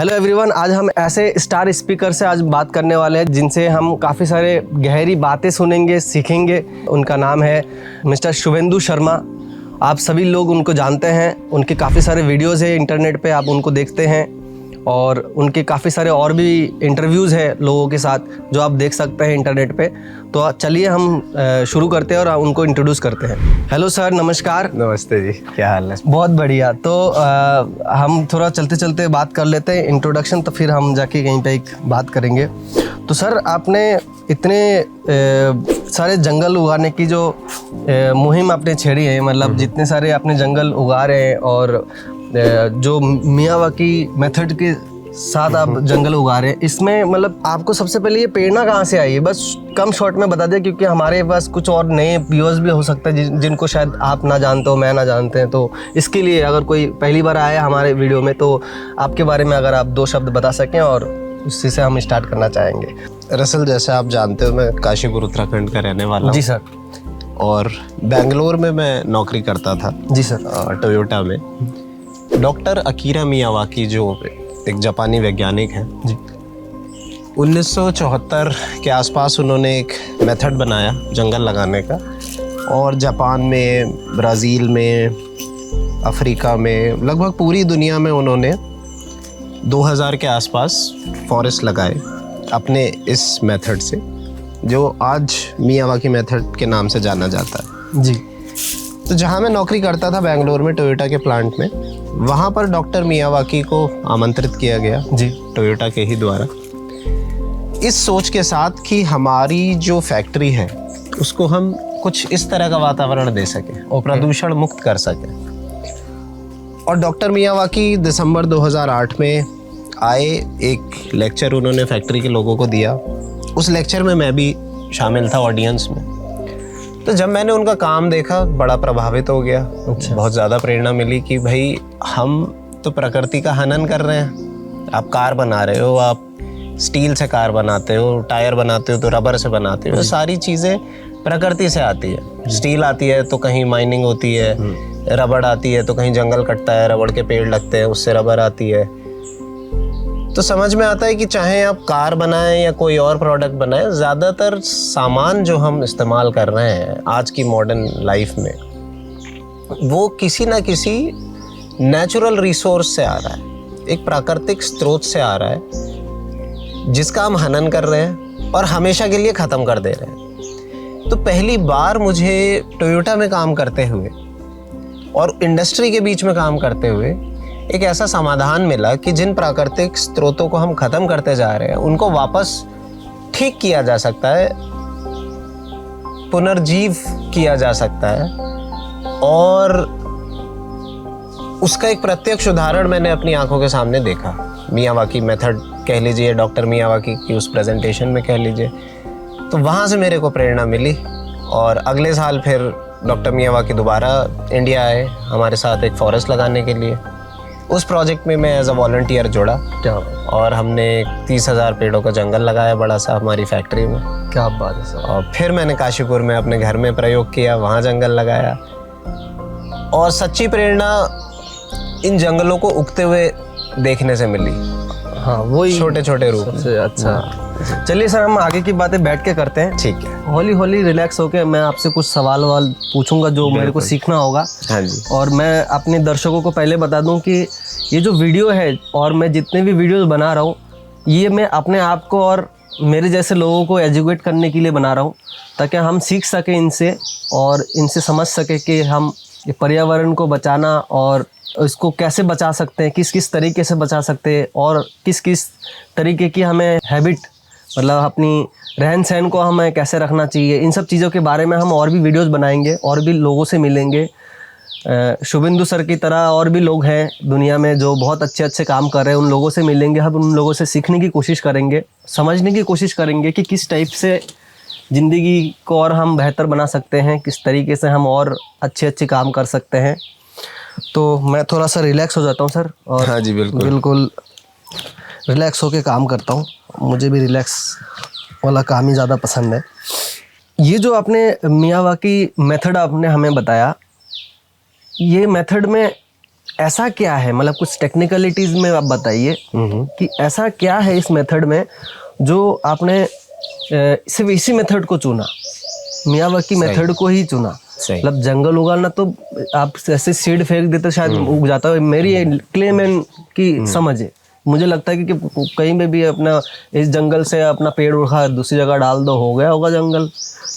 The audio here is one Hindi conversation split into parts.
हेलो एवरीवन, आज हम ऐसे स्टार स्पीकर से आज बात करने वाले हैं जिनसे हम काफ़ी सारे गहरी बातें सुनेंगे, सीखेंगे। उनका नाम है मिस्टर शुभेंदु शर्मा। आप सभी लोग उनको जानते हैं, उनके काफ़ी सारे वीडियोज़ हैं इंटरनेट पे, आप उनको देखते हैं और उनके काफ़ी सारे और भी इंटरव्यूज़ हैं लोगों के साथ जो आप देख सकते हैं इंटरनेट पे। तो चलिए हम शुरू करते हैं और उनको इंट्रोड्यूस करते हैं। हेलो सर, नमस्कार। नमस्ते जी, क्या हाल है? बहुत बढ़िया। तो हम थोड़ा चलते चलते बात कर लेते हैं, इंट्रोडक्शन, तो फिर हम जाके कहीं पे एक बात करेंगे। तो सर, आपने इतने सारे जंगल उगाने की जो मुहिम आपने छेड़ी है, मतलब जितने सारे आपने जंगल उगा रहे हैं और जो मियावाकी मेथड के साथ आप जंगल उगा रहे हैं, इसमें मतलब आपको सबसे पहले ये प्रेरणा कहाँ से आई है? बस कम शॉर्ट में बता दें, क्योंकि हमारे पास कुछ और नए व्यूअर्स भी हो सकते हैं जिनको शायद आप ना जानते हो, मैं ना जानते हैं। तो इसके लिए अगर कोई पहली बार आया हमारे वीडियो में, तो आपके बारे में अगर आप 2 शब्द बता सकें और उसी से हम स्टार्ट करना चाहेंगे। दरअसल जैसे आप जानते हो, मैं काशीपुर उत्तराखंड का रहने वाला हूँ। जी सर। और बेंगलोर में मैं नौकरी करता था। जी सर। टोयोटा में। डॉक्टर अकीरा मियावाकी जो एक जापानी वैज्ञानिक हैं जी, 1974 के आसपास उन्होंने एक मेथड बनाया जंगल लगाने का, और जापान में, ब्राज़ील में, अफ्रीका में, लगभग पूरी दुनिया में उन्होंने 2000 के आसपास फॉरेस्ट लगाए अपने इस मेथड से, जो आज मियावाकी मेथड के नाम से जाना जाता है जी। तो जहाँ मैं नौकरी करता था बेंगलोर में, टोयोटा के प्लांट में, वहाँ पर डॉक्टर मियावाकी को आमंत्रित किया गया जी, टोयोटा के ही द्वारा, इस सोच के साथ कि हमारी जो फैक्ट्री है उसको हम कुछ इस तरह का वातावरण दे सकें और प्रदूषण मुक्त कर सकें। और डॉक्टर मियावाकी दिसंबर 2008 में आए, एक लेक्चर उन्होंने फैक्ट्री के लोगों को दिया। उस लेक्चर में मैं भी शामिल था ऑडियंस में। तो जब मैंने उनका काम देखा, बड़ा प्रभावित हो गया। बहुत ज़्यादा प्रेरणा मिली कि भाई, हम तो प्रकृति का हनन कर रहे हैं। आप कार बना रहे हो, आप स्टील से कार बनाते हो, टायर बनाते हो तो रबर से बनाते हो, सारी चीज़ें प्रकृति से आती है। स्टील आती है तो कहीं माइनिंग होती है, रबड़ आती है तो कहीं जंगल कटता है, रबड़ के पेड़ लगते हैं, उससे रबर आती है। तो समझ में आता है कि चाहे आप कार बनाएं या कोई और प्रोडक्ट बनाएं, ज़्यादातर सामान जो हम इस्तेमाल कर रहे हैं आज की मॉडर्न लाइफ में, वो किसी ना किसी नेचुरल रिसोर्स से आ रहा है, एक प्राकृतिक स्रोत से आ रहा है, जिसका हम हनन कर रहे हैं और हमेशा के लिए ख़त्म कर दे रहे हैं। तो पहली बार मुझे टोयोटा में काम करते हुए और इंडस्ट्री के बीच में काम करते हुए एक ऐसा समाधान मिला कि जिन प्राकृतिक स्रोतों को हम ख़त्म करते जा रहे हैं, उनको वापस ठीक किया जा सकता है, पुनर्जीव किया जा सकता है। और उसका एक प्रत्यक्ष उदाहरण मैंने अपनी आंखों के सामने देखा। मियावाकी मेथड कह लीजिए, डॉक्टर मियावाकी की उस प्रेजेंटेशन में कह लीजिए। तो वहाँ से मेरे को प्रेरणा मिली और अगले साल फिर डॉक्टर मियावाकी दोबारा इंडिया आए हमारे साथ एक फॉरेस्ट लगाने के लिए। उस प्रोजेक्ट में मैं एज अ वॉलंटियर जुड़ा। क्या? और हमने 30,000 पेड़ों का जंगल लगाया बड़ा सा हमारी फैक्ट्री में। क्या बात है सर। और फिर मैंने काशीपुर में अपने घर में प्रयोग किया, वहाँ जंगल लगाया। और सच्ची प्रेरणा इन जंगलों को उगते हुए देखने से मिली। हाँ, वही छोटे छोटे रूप से। अच्छा, चलिए सर, हम आगे की बातें बैठ के करते हैं। ठीक है। हौली हौली रिलैक्स होके मैं आपसे कुछ सवाल पूछूंगा जो मेरे को सीखना होगा। हाँ जी। और मैं अपने दर्शकों को पहले बता दूं कि ये जो वीडियो है और मैं जितने भी वीडियोस बना रहा हूँ, ये मैं अपने आप को और मेरे जैसे लोगों को एजुकेट करने के लिए बना रहा हूँ, ताकि हम सीख सकें इनसे और इनसे समझ सकें कि हम ये पर्यावरण को बचाना और इसको कैसे बचा सकते हैं, किस किस तरीके से बचा सकते हैं और किस किस तरीके की हमें हैबिट, मतलब अपनी रहन सहन को हमें कैसे रखना चाहिए। इन सब चीज़ों के बारे में हम और भी वीडियोस बनाएंगे और भी लोगों से मिलेंगे। शुभेंदु सर की तरह और भी लोग हैं दुनिया में जो बहुत अच्छे अच्छे काम कर रहे हैं, उन लोगों से मिलेंगे। हम उन लोगों से सीखने की कोशिश करेंगे, समझने की कोशिश करेंगे कि किस टाइप से ज़िंदगी को और हम बेहतर बना सकते हैं, किस तरीके से हम और अच्छे अच्छे काम कर सकते हैं। तो मैं थोड़ा सा रिलैक्स हो जाता हूँ सर। और हाँ जी, बिल्कुल बिल्कुल रिलैक्स होके काम करता हूँ। मुझे भी रिलैक्स वाला काम ही ज़्यादा पसंद है। ये जो आपने मियावाकी मेथड आपने हमें बताया, ये मेथड में ऐसा क्या है, मतलब कुछ टेक्निकलिटीज में आप बताइए कि ऐसा क्या है इस मेथड में जो आपने सिर्फ इसी मेथड को चुना, मियावाकी मेथड को ही चुना। मतलब जंगल उगाना तो आप ऐसे सीड फेंक देते शायद उग जाता है, मेरी क्लेम की समझ है। मुझे लगता है कि कहीं पे भी अपना इस जंगल से अपना पेड़ उठा दूसरी जगह डाल दो, हो गया होगा जंगल,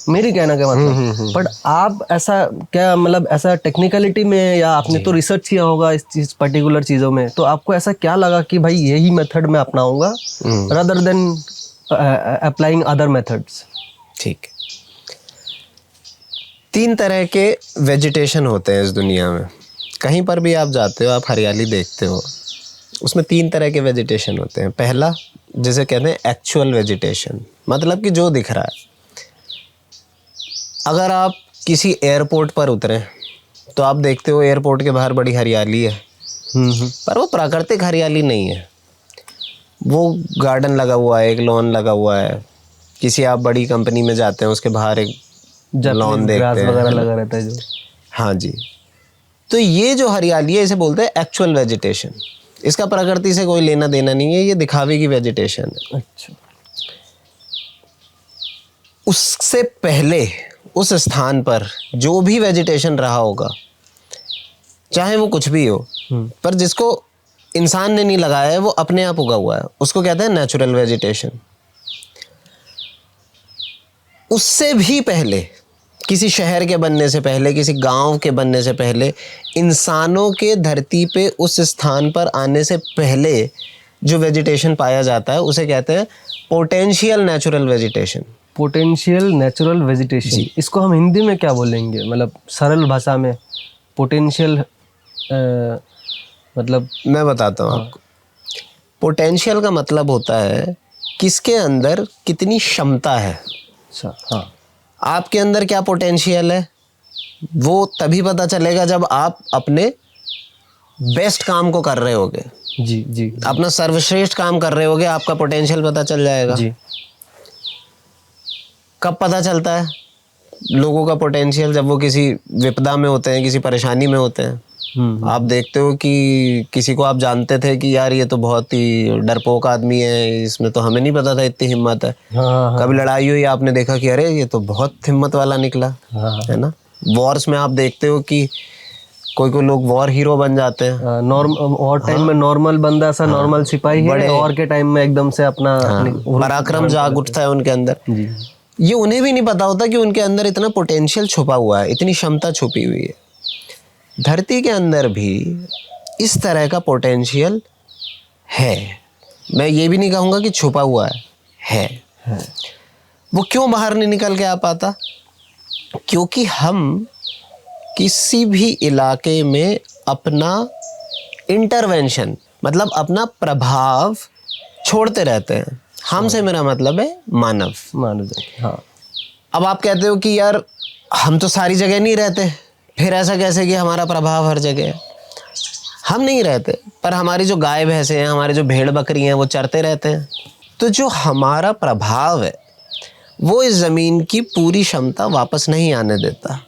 मेरी कहना क्या मतलब। बट आप ऐसा क्या, मतलब ऐसा टेक्निकलिटी में, या आपने तो रिसर्च किया होगा इस चीज पर्टिकुलर चीज़ों में, तो आपको ऐसा क्या लगा कि भाई यही मेथड मैं अपनाऊंगा rather than applying other methods? ठीक है, 3 तरह के वेजिटेशन होते हैं इस दुनिया में। कहीं पर भी आप जाते हो, आप हरियाली देखते हो, उसमें 3 तरह के वेजिटेशन होते हैं। पहला जिसे कहते हैं एक्चुअल वेजिटेशन, मतलब कि जो दिख रहा है। अगर आप किसी एयरपोर्ट पर उतरे तो आप देखते हो एयरपोर्ट के बाहर बड़ी हरियाली है, पर वो प्राकृतिक हरियाली नहीं है, वो गार्डन लगा हुआ है, एक लॉन लगा हुआ है। किसी आप बड़ी कंपनी में जाते हैं, उसके बाहर एक लॉन देखते हैं, वगैरह लगा रहता है जो। हाँ जी, तो ये जो हरियाली है इसे बोलते हैं एक्चुअल वेजिटेशन। इसका प्रकृति से कोई लेना देना नहीं है, ये दिखावे की वेजिटेशन है। अच्छा। उससे पहले उस स्थान पर जो भी वेजिटेशन रहा होगा, चाहे वो कुछ भी हो, पर जिसको इंसान ने नहीं लगाया है, वो अपने आप उगा हुआ है, उसको कहते हैं नेचुरल वेजिटेशन। उससे भी पहले, किसी शहर के बनने से पहले, किसी गांव के बनने से पहले, इंसानों के धरती पे उस स्थान पर आने से पहले जो वेजिटेशन पाया जाता है उसे कहते हैं potential natural vegetation. Potential natural vegetation, इसको हम हिंदी में क्या बोलेंगे, मतलब सरल भाषा में? पोटेंशियल मतलब मैं बताता हूँ आपको। पोटेंशियल का मतलब होता है किसके अंदर कितनी क्षमता है। अच्छा, हाँ। आपके अंदर क्या पोटेंशियल है वो तभी पता चलेगा जब आप अपने बेस्ट काम को कर रहे होगे। जी जी। अपना सर्वश्रेष्ठ काम कर रहे होगे, आपका पोटेंशियल पता चल जाएगा। जी। कब पता चलता है लोगों का पोटेंशियल? जब वो किसी विपदा में होते हैं, किसी परेशानी में होते हैं। आप देखते हो कि किसी को आप जानते थे कि यार ये तो बहुत ही डरपोक आदमी है, इसमें तो हमें नहीं पता था इतनी हिम्मत है। हाँ। कभी लड़ाई हुई, आपने देखा कि अरे ये तो बहुत हिम्मत वाला निकला। हाँ। है ना। वॉर्स में आप देखते हो कि कोई कोई लोग वॉर हीरो बन जाते हैं। और टाइम में नॉर्मल बंदा सा नॉर्मल सिपाही है, और के टाइम में एकदम से अपना पराक्रम जाग उठता है उनके अंदर। जी। ये उन्हें भी नहीं पता होता कि उनके अंदर इतना पोटेंशियल छुपा हुआ है, इतनी क्षमता छुपी हुई है। धरती के अंदर भी इस तरह का पोटेंशियल है। मैं ये भी नहीं कहूँगा कि छुपा हुआ है। वो क्यों बाहर नहीं निकल के आ पाता? क्योंकि हम किसी भी इलाके में अपना इंटरवेंशन, मतलब अपना प्रभाव छोड़ते रहते हैं। हम से मेरा मतलब है मानव। हाँ। अब आप कहते हो कि यार हम तो सारी जगह नहीं रहते, फिर ऐसा कैसे कि हमारा प्रभाव हर जगह है? हम नहीं रहते, पर हमारी जो गाय भैंसे हैं, हमारे जो भेड़ बकरी हैं, वो चरते रहते हैं। तो जो हमारा प्रभाव है वो इस ज़मीन की पूरी क्षमता वापस नहीं आने देता।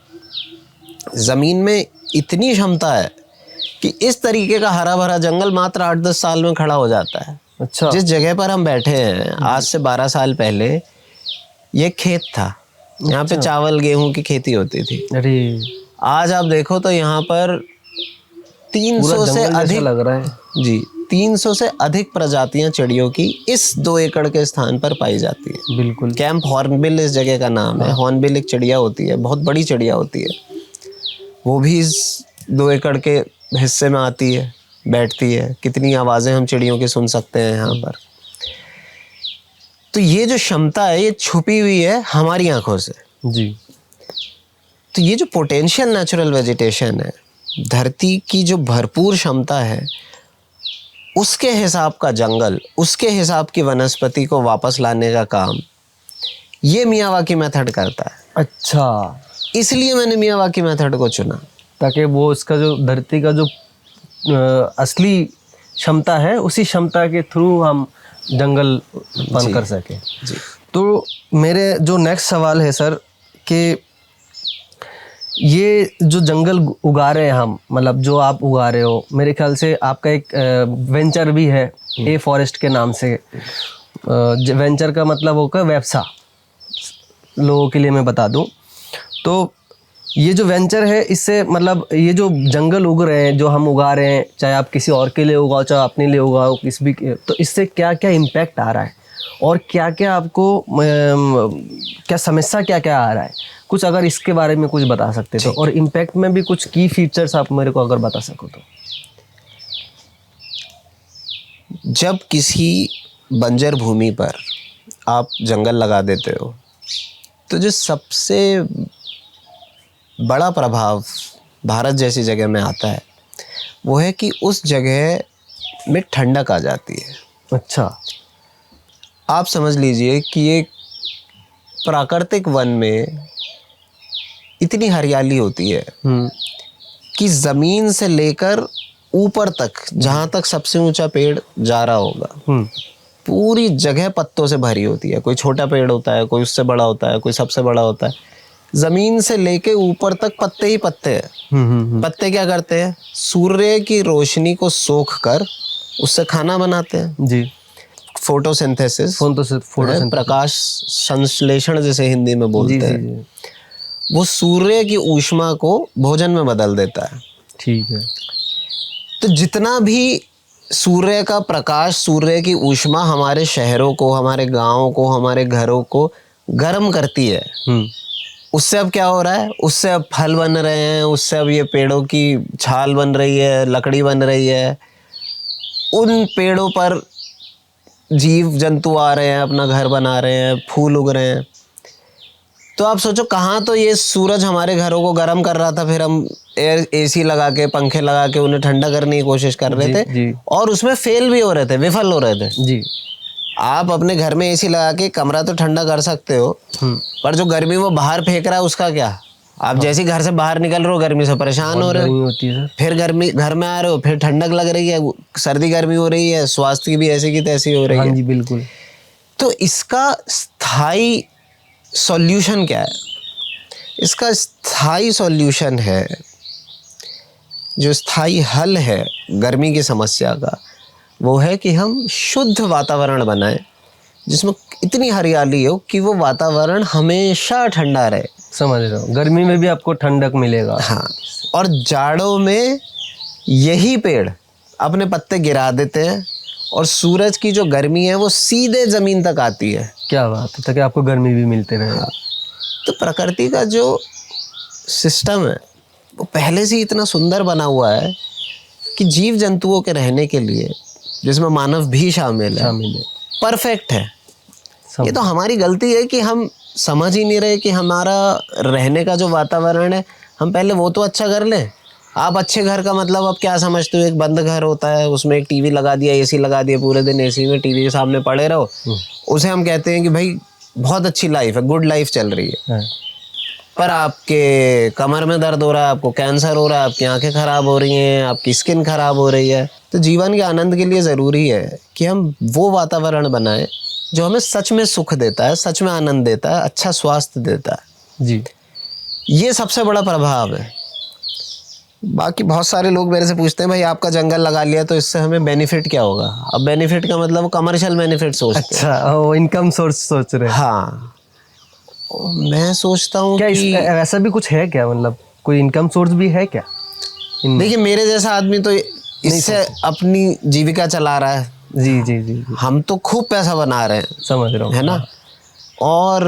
ज़मीन में इतनी क्षमता है कि इस तरीके का हरा भरा जंगल मात्र 8-10 साल में खड़ा हो जाता है। अच्छा। जिस जगह पर हम बैठे हैं, आज से 12 साल पहले ये खेत था। यहाँ पे चावल गेहूं की खेती होती थी। अरे आज आप देखो तो यहाँ पर 300 से अधिक लग रहा है। जी, 300 से अधिक प्रजातियां चिड़ियों की इस 2 एकड़ के स्थान पर पाई जाती है। बिल्कुल। कैंप हॉर्नबिल इस जगह का नाम है। हॉर्नबिल एक चिड़िया होती है, बहुत बड़ी चिड़िया होती है। वो भी इस 2 एकड़ के हिस्से में आती है, बैठती है। कितनी आवाज़ें हम चिड़ियों की सुन सकते हैं यहाँ पर। तो ये जो क्षमता है ये छुपी हुई है हमारी आंखों से। जी। तो ये जो पोटेंशियल नेचुरल वेजिटेशन है, धरती की जो भरपूर क्षमता है, उसके हिसाब का जंगल, उसके हिसाब की वनस्पति को वापस लाने का काम ये मियावाकी मेथड करता है। अच्छा, इसलिए मैंने मियावाकी मेथड को चुना, ताकि वो इसका जो धरती का जो असली क्षमता है, उसी क्षमता के थ्रू हम जंगल बंद कर सके। जी। तो मेरे जो नेक्स्ट सवाल है सर, कि ये जो जंगल उगा रहे हैं हम, मतलब जो आप उगा रहे हो, मेरे ख्याल से आपका एक वेंचर भी है ए फॉरेस्ट के नाम से। वेंचर का मतलब होगा व्यवसाय, लोगों के लिए मैं बता दूं तो ये जो वेंचर है, इससे मतलब ये जो जंगल उग रहे हैं, जो हम उगा रहे हैं, चाहे आप किसी और के लिए उगाओ चाहे अपने लिए उगाओ, किसी भी, तो इससे क्या क्या इम्पैक्ट आ रहा है और क्या क्या आपको क्या समस्या क्या क्या आ रहा है, कुछ अगर इसके बारे में कुछ बता सकते तो, और इम्पैक्ट में भी कुछ की फीचर्स आप मेरे को अगर बता सको तो। जब किसी बंजर भूमि पर आप जंगल लगा देते हो तो जो सबसे बड़ा प्रभाव भारत जैसी जगह में आता है वो है कि उस जगह में ठंडक आ जाती है। अच्छा। आप समझ लीजिए कि एक प्राकृतिक वन में इतनी हरियाली होती है कि ज़मीन से लेकर ऊपर तक, जहाँ तक सबसे ऊंचा पेड़ जा रहा होगा, पूरी जगह पत्तों से भरी होती है। कोई छोटा पेड़ होता है, कोई उससे बड़ा होता है, कोई सबसे बड़ा होता है। ज़मीन से लेके ऊपर तक पत्ते ही पत्ते हैं। पत्ते क्या करते हैं? सूर्य की रोशनी को सोख कर उससे खाना बनाते हैं जी। फोटोसिंथेसिस, प्रकाश संश्लेषण जिसे हिंदी में बोलते हैं। वो सूर्य की ऊष्मा को भोजन में बदल देता है। ठीक है। तो जितना भी सूर्य का प्रकाश, सूर्य की ऊष्मा हमारे शहरों को, हमारे गांवों को, हमारे घरों को गर्म करती है, उससे अब क्या हो रहा है? उससे अब फल बन रहे हैं, उससे अब ये पेड़ों की छाल बन रही है, लकड़ी बन रही है। उन पेड़ों पर जीव जंतु आ रहे हैं, अपना घर बना रहे हैं, फूल उग रहे हैं। तो आप सोचो, कहाँ तो ये सूरज हमारे घरों को गर्म कर रहा था, फिर हम एसी लगा के, पंखे लगा के उन्हें ठंडा करने की कोशिश कर रहे थे, और उसमें फेल भी हो रहे थे, विफल हो रहे थे। जी। आप अपने घर में एसी लगा के कमरा तो ठंडा कर सकते हो, पर जो गर्मी वो बाहर फेंक रहा है उसका क्या? आप जैसे घर से बाहर निकल रहे हो गर्मी से परेशान हो रहे हो, फिर गर्मी घर में आ रहे हो, फिर ठंडक लग रही है, सर्दी गर्मी हो रही है, स्वास्थ्य की भी ऐसी की तैसी हो रही है। हाँ जी, बिल्कुल। तो इसका स्थायी सॉल्यूशन क्या है? इसका स्थायी सॉल्यूशन है, जो स्थायी हल है गर्मी की समस्या का, वो है कि हम शुद्ध वातावरण बनाएं जिसमें इतनी हरियाली हो कि वो वातावरण हमेशा ठंडा रहे। समझ रहा हूँ, गर्मी में भी आपको ठंडक मिलेगा। हाँ, और जाड़ों में यही पेड़ अपने पत्ते गिरा देते हैं और सूरज की जो गर्मी है वो सीधे ज़मीन तक आती है। क्या बात है, ताकि आपको गर्मी भी मिलते रहे। हाँ। तो प्रकृति का जो सिस्टम है वो पहले से इतना सुंदर बना हुआ है कि जीव जंतुओं के रहने के लिए, जिसमें मानव भी शामिल है, परफेक्ट है। ये तो हमारी गलती है कि हम समझ ही नहीं रहे कि हमारा रहने का जो वातावरण है, हम पहले वो तो अच्छा कर लें। आप अच्छे घर का मतलब आप क्या समझते हो? एक बंद घर होता है, उसमें एक टीवी लगा दिया, एसी लगा दिया, पूरे दिन एसी में टीवी के सामने पड़े रहो, उसे हम कहते हैं कि भाई बहुत अच्छी लाइफ है, गुड लाइफ चल रही है। पर आपके कमर में दर्द हो रहा है, आपको कैंसर हो रहा है, आपकी आंखें खराब हो रही हैं, आपकी स्किन खराब हो रही है। तो जीवन के आनंद के लिए ज़रूरी है कि हम वो वातावरण बनाएं जो हमें सच में सुख देता है, सच में आनंद देता है, अच्छा स्वास्थ्य देता है। जी, ये सबसे बड़ा प्रभाव है। बाकी बहुत सारे लोग मेरे से पूछते हैं, भाई आपका जंगल लगा लिया तो इससे हमें बेनिफिट क्या होगा? अब बेनिफिट का मतलब कमर्शियल बेनिफिट सोचते हैं। अच्छा, वो इनकम सोर्स सोच रहे हैं। हाँ, मैं सोचता हूँ कि ऐसा भी कुछ है क्या? मतलब कोई इनकम सोर्स भी है क्या? देखिए, मेरे जैसा आदमी तो इससे अपनी जीविका चला रहा है। जी जी जी, हम तो खूब पैसा बना रहे हैं, समझ रहा हूँ, है ना, और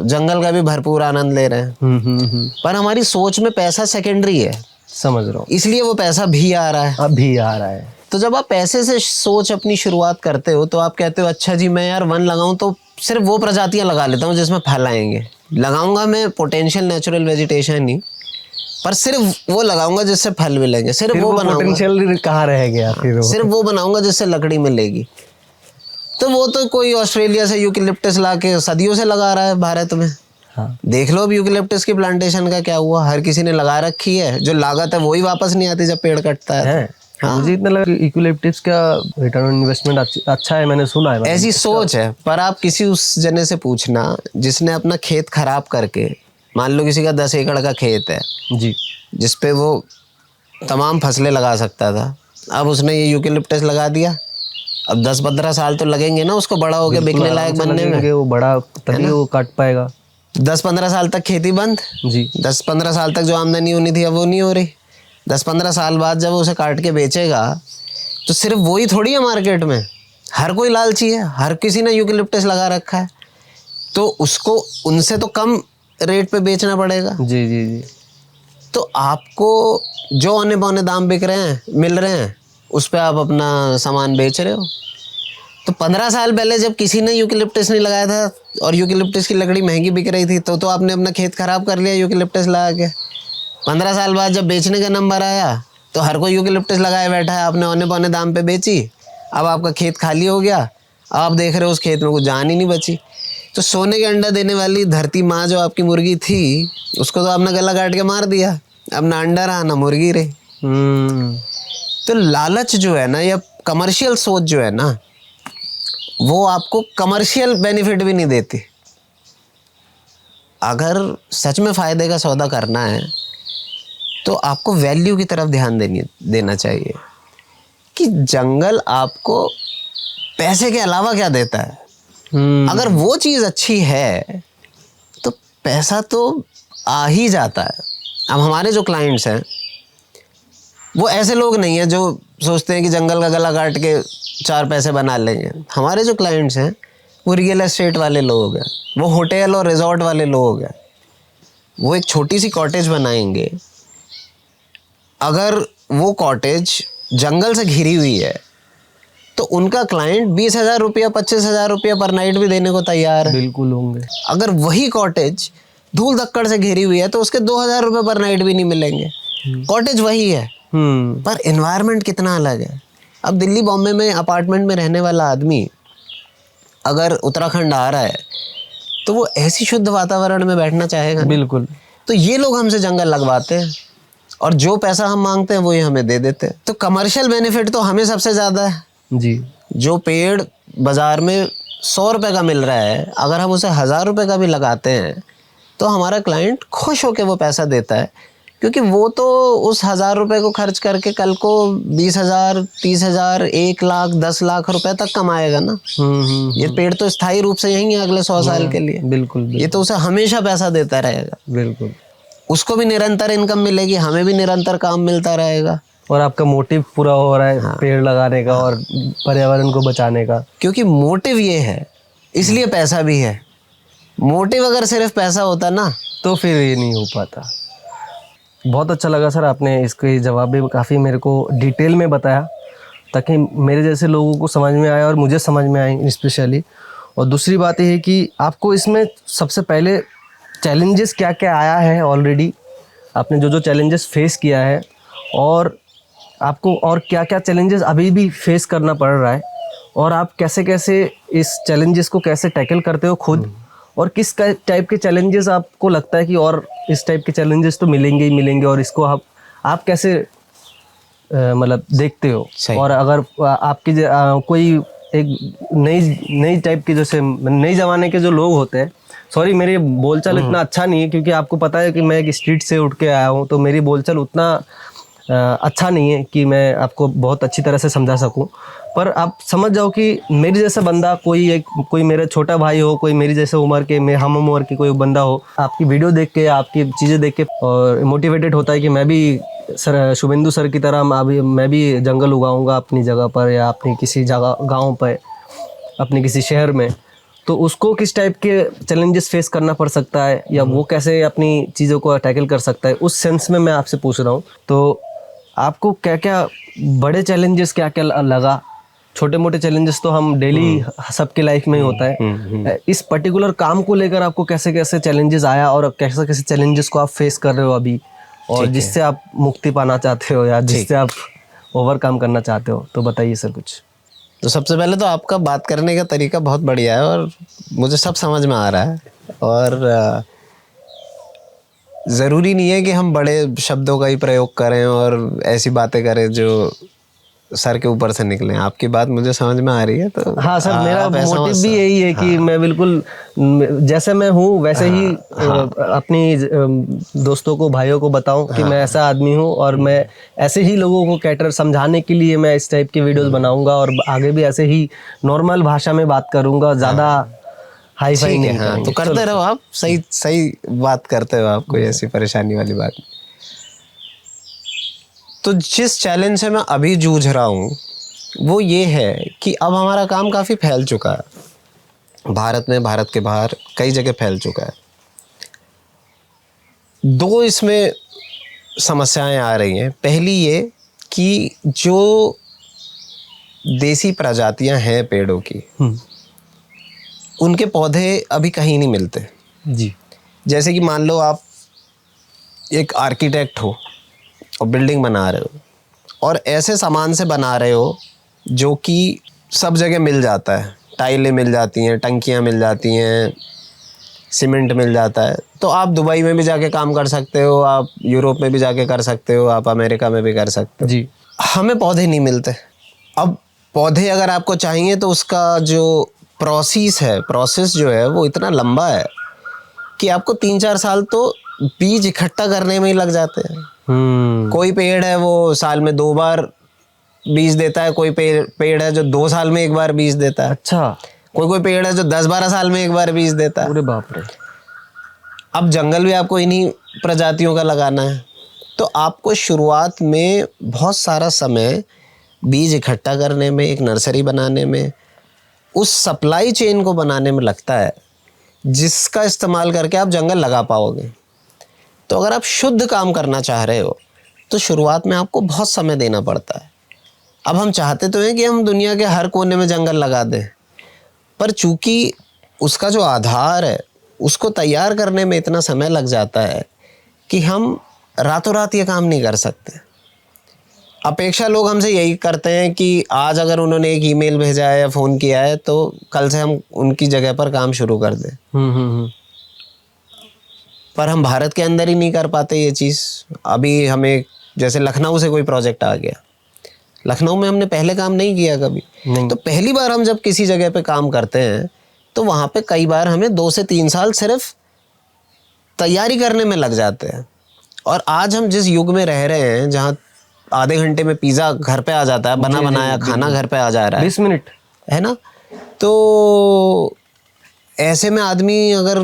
जंगल का भी भरपूर आनंद ले रहे हैं। पर हमारी सोच में पैसा सेकेंडरी है। समझ रहा हूँ, इसलिए वो पैसा भी आ रहा है, अब भी आ रहा है। तो जब आप पैसे से सोच अपनी शुरुआत करते हो तो आप कहते हो अच्छा जी, मैं यार वन लगाऊं तो सिर्फ वो प्रजातियां लगा लेता हूँ जिसमें फल आएंगे। लगाऊंगा मैं पोटेंशियल नेचुरल वेजिटेशन नहीं, पर सिर्फ वो लगाऊंगा जिससे फल मिलेंगे, सिर्फ वो बनाऊंगा। पोटेंशियल कहाँ रह गया फिर? सिर्फ वो बनाऊंगा जिससे लकड़ी मिलेगी। तो वो तो कोई ऑस्ट्रेलिया से यूकेलिप्टस ला के सदियों से लगा रहा है भारत में। हाँ। देख लो अब यूकेलिप्टस की प्लांटेशन का क्या हुआ, हर किसी ने लगा रखी है, जो लागत है वही वापस नहीं आती जब पेड़ कटता है। हाँ। मुझे इतना लगा यूकेलिप्टस का रिटर्न ऑन इन्वेस्टमेंट अच्छा है, मैंने सुना है। ऐसी सोच है, पर आप किसी उस जने से पूछना जिसने अपना खेत खराब करके मान लो किसी का 10 एकड़ का खेत है जी जिस पे वो तमाम फसलें लगा सकता था, अब उसने ये यूकेलिप्टस लगा दिया। अब 10-15 साल तो लगेंगे ना उसको बड़ा होके बिल्कुल बिकने आराम लायक से बनने में। लगेंगे, वो बड़ा तभी वो काट पाएगा। 10-15 साल तक खेती बंद। जी 10-15 साल तक जो आमदनी होनी थी अब वो नहीं हो रही। 10-15 साल बाद जब वो उसे काट के बेचेगा तो सिर्फ वही थोड़ी है मार्केट में, हर कोई लालची है, हर किसी ने यूकेलिप्टस लगा रखा है, तो उसको उनसे तो कम रेट पे बेचना पड़ेगा। जी जी जी तो आपको जो औने पौने दाम बिक रहे हैं, मिल रहे हैं, उस पे आप अपना सामान बेच रहे हो। तो 15 साल पहले जब किसी ने यूकेलिप्टस नहीं लगाया था और यूकेलिप्टस की लकड़ी महंगी बिक रही थी तो आपने अपना खेत खराब कर लिया यूकेलिप्टस लगा के। 15 साल बाद जब बेचने का नंबर आया तो हर कोई यूकेलिप्टस लगाए बैठा है, आपने औने पौने दाम पे बेची, अब आपका खेत खाली हो गया, आप देख रहे हो उस खेत में कुछ जान ही नहीं बची। तो सोने के अंडा देने वाली धरती माँ जो आपकी मुर्गी थी उसको तो आपने गला काट के मार दिया, अब ना अंडा रहा ना मुर्गी रही। तो लालच जो है ना, या कमर्शियल सोच जो है ना, वो आपको कमर्शियल बेनिफिट भी नहीं देती। अगर सच में फ़ायदे का सौदा करना है तो आपको वैल्यू की तरफ ध्यान देना चाहिए कि जंगल आपको पैसे के अलावा क्या देता है। अगर वो चीज़ अच्छी है तो पैसा तो आ ही जाता है। अब हमारे जो क्लाइंट्स हैं वो ऐसे लोग नहीं हैं जो सोचते हैं कि जंगल का गला काट के 4 पैसे बना लेंगे। हमारे जो क्लाइंट्स हैं वो रियल एस्टेट वाले लोग हैं, वो होटल और रिजॉर्ट वाले लोग हैं। वो एक छोटी सी कॉटेज बनाएंगे, अगर वो कॉटेज जंगल से घिरी हुई है तो उनका क्लाइंट 20,000 रुपया 25,000 रुपया पर नाइट भी देने को तैयार है। बिल्कुल होंगे। अगर वही कॉटेज धूल धक्कड़ से घिरी हुई है तो उसके 2,000 रुपये पर नाइट भी नहीं मिलेंगे। कॉटेज वही है पर एनवायरनमेंट कितना अलग है। अब दिल्ली बॉम्बे में अपार्टमेंट में रहने वाला आदमी अगर उत्तराखंड आ रहा है तो वो ऐसी शुद्ध वातावरण में बैठना चाहेगा। बिल्कुल। तो ये लोग हमसे जंगल लगवाते हैं और जो पैसा हम मांगते हैं वो ही हमें दे देते हैं। तो कमर्शियल बेनिफिट तो हमें सबसे ज़्यादा है जी। जो पेड़ बाज़ार में 100 रुपये का मिल रहा है, अगर हम उसे 1,000 रुपये का भी लगाते हैं तो हमारा क्लाइंट खुश होकर वो पैसा देता है, क्योंकि वो तो उस 1,000 रुपये को खर्च करके कल को 20,000, 30,000, 1 लाख, 10 लाख रुपए तक कमाएगा ना। ये पेड़ तो स्थायी रूप से यहीं है अगले 100 साल के लिए। बिल्कुल। ये तो उसे हमेशा पैसा देता रहेगा। बिल्कुल। उसको भी निरंतर इनकम मिलेगी, हमें भी निरंतर काम मिलता रहेगा। और आपका मोटिव पूरा हो रहा है पेड़ लगाने का और पर्यावरण को बचाने का। क्योंकि मोटिव ये है, इसलिए पैसा भी है। मोटिव अगर सिर्फ पैसा होता ना तो फिर ये नहीं हो पाता। बहुत अच्छा लगा सर, आपने इसके जवाब भी काफ़ी मेरे को डिटेल में बताया ताकि मेरे जैसे लोगों को समझ में आए और मुझे समझ में आए स्पेशली। और दूसरी बात ये है कि आपको इसमें सबसे पहले चैलेंजेस क्या क्या आया है, ऑलरेडी आपने जो जो चैलेंजेस फेस किया है और आपको और क्या क्या चैलेंजेस अभी भी फेस करना पड़ रहा है, और आप कैसे कैसे इस चैलेंजेस को कैसे टैकल करते हो खुद, और किस टाइप के चैलेंजेस आपको लगता है कि और इस टाइप के चैलेंजेस तो मिलेंगे ही मिलेंगे, और इसको आप कैसे मतलब देखते हो। और अगर आपकी कोई एक नई टाइप के, जैसे नई ज़माने के जो लोग होते हैं, सॉरी मेरी बोलचाल इतना अच्छा नहीं है क्योंकि आपको पता है कि मैं एक स्ट्रीट से उठ के आया हूँ, तो मेरी बोलचाल उतना अच्छा नहीं है कि मैं आपको बहुत अच्छी तरह से समझा सकूं। पर आप समझ जाओ कि मेरे जैसा बंदा कोई मेरा छोटा भाई हो, कोई मेरी जैसे उम्र के हम उम्र के कोई बंदा हो, आपकी वीडियो देख के, आपकी चीज़ें देख के और मोटिवेटेड होता है कि मैं भी सर शुभेंदु सर की तरह मैं भी जंगल उगाऊंगा अपनी जगह पर या अपनी किसी जगह गाँव पर, अपने किसी शहर में। तो उसको किस टाइप के चैलेंजेस फेस करना पड़ सकता है या वो कैसे अपनी चीज़ों को टैकल कर सकता है, उस सेंस में मैं आपसे पूछ रहा हूँ। तो आपको क्या क्या बड़े चैलेंजेस क्या क्या लगा? छोटे मोटे चैलेंजेस तो हम डेली सबके लाइफ में ही होता है। इस पर्टिकुलर काम को लेकर आपको कैसे कैसे चैलेंजेस आया और कैसे कैसे चैलेंजेस को आप फेस कर रहे हो अभी, और जिससे आप मुक्ति पाना चाहते हो या जिससे आप ओवरकम करना चाहते हो, तो बताइए सर कुछ। तो सबसे पहले तो आपका बात करने का तरीका बहुत बढ़िया है और मुझे सब समझ में आ रहा है। और ज़रूरी नहीं है कि हम बड़े शब्दों का ही प्रयोग करें और ऐसी बातें करें जो सर के ऊपर से निकले। आपकी बात मुझे समझ में आ रही है। तो हाँ सर, मेरा मोटिव भी यही है कि मैं बिल्कुल जैसे मैं हूँ वैसे ही अपनी दोस्तों को, भाइयों को बताऊं कि मैं ऐसा आदमी हूँ, और मैं ऐसे ही लोगों को कैटर समझाने के लिए मैं इस टाइप की वीडियोस बनाऊंगा, और आगे भी ऐसे ही नॉर्मल भाषा में बात करूंगा, ज़्यादा हाई फाई नहीं करेंगे। तो करते रहो आप, सही सही बात करते हो आप, कोई ऐसी परेशानी वाली बात नहीं। तो जिस चैलेंज से मैं अभी जूझ रहा हूँ वो ये है कि अब हमारा काम काफ़ी फैल चुका है भारत में, भारत के बाहर कई जगह फैल चुका है। दो इसमें समस्याएं आ रही हैं। पहली ये कि जो देसी प्रजातियां हैं पेड़ों की, उनके पौधे अभी कहीं नहीं मिलते जी। जैसे कि मान लो आप एक आर्किटेक्ट हो और बिल्डिंग बना रहे हो, और ऐसे सामान से बना रहे हो जो कि सब जगह मिल जाता है। टाइलें मिल जाती हैं, टंकियां मिल जाती हैं, सीमेंट मिल जाता है। तो आप दुबई में भी जाके काम कर सकते हो, आप यूरोप में भी जाके कर सकते हो, आप अमेरिका में भी कर सकते हो। जी। हमें पौधे नहीं मिलते। अब पौधे अगर आपको चाहिए तो उसका जो प्रोसेस जो है वो इतना लंबा है कि आपको 3-4 साल तो बीज इकट्ठा करने में ही लग जाते हैं। कोई पेड़ है वो साल में 2 बार बीज देता है, कोई पेड़ है जो 2 साल में 1 बार बीज देता है। अच्छा। कोई पेड़ है जो 10-12 साल में 1 बार बीज देता है। अरे बाप रे। अब जंगल भी आपको इन्हीं प्रजातियों का लगाना है, तो आपको शुरुआत में बहुत सारा समय बीज इकट्ठा करने में, एक नर्सरी बनाने में, उस सप्लाई चेन को बनाने में लगता है जिसका इस्तेमाल करके आप जंगल लगा पाओगे। तो अगर आप शुद्ध काम करना चाह रहे हो तो शुरुआत में आपको बहुत समय देना पड़ता है। अब हम चाहते तो हैं कि हम दुनिया के हर कोने में जंगल लगा दें, पर चूंकि उसका जो आधार है उसको तैयार करने में इतना समय लग जाता है कि हम रातों रात ये काम नहीं कर सकते। अपेक्षा लोग हमसे यही करते हैं कि आज अगर उन्होंने एक ईमेल भेजा है या फ़ोन किया है तो कल से हम उनकी जगह पर काम शुरू कर दें। पर हम भारत के अंदर ही नहीं कर पाते ये चीज़। अभी हमें जैसे लखनऊ से कोई प्रोजेक्ट आ गया, लखनऊ में हमने पहले काम नहीं किया कभी नहीं। तो पहली बार हम जब किसी जगह पे काम करते हैं तो वहाँ पे कई बार हमें 2 से 3 साल सिर्फ तैयारी करने में लग जाते हैं। और आज हम जिस युग में रह रहे हैं जहाँ आधे घंटे में पिज़्ज़ा घर पे आ जाता है, बना बनाया खाना घर पे आ जा रहा है, 20 मिनट है ना। तो ऐसे में आदमी, अगर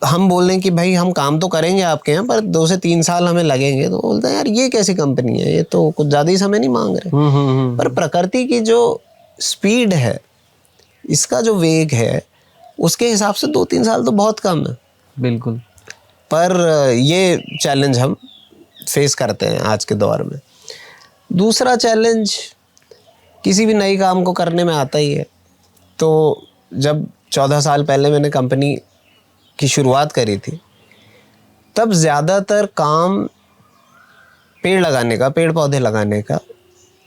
हम बोल रहे हैं कि भाई हम काम तो करेंगे आपके यहाँ पर 2 से 3 साल हमें लगेंगे, तो बोलते हैं यार ये कैसी कंपनी है, ये तो कुछ ज़्यादा ही समय नहीं मांग रहे। पर प्रकृति की जो स्पीड है, इसका जो वेग है, उसके हिसाब से 2-3 साल तो बहुत कम है। बिल्कुल। पर ये चैलेंज हम फेस करते हैं आज के दौर में। दूसरा चैलेंज किसी भी नई काम को करने में आता ही है। तो जब 14 साल पहले मैंने कंपनी की शुरुआत करी थी, तब ज़्यादातर काम पेड़ लगाने का, पेड़ पौधे लगाने का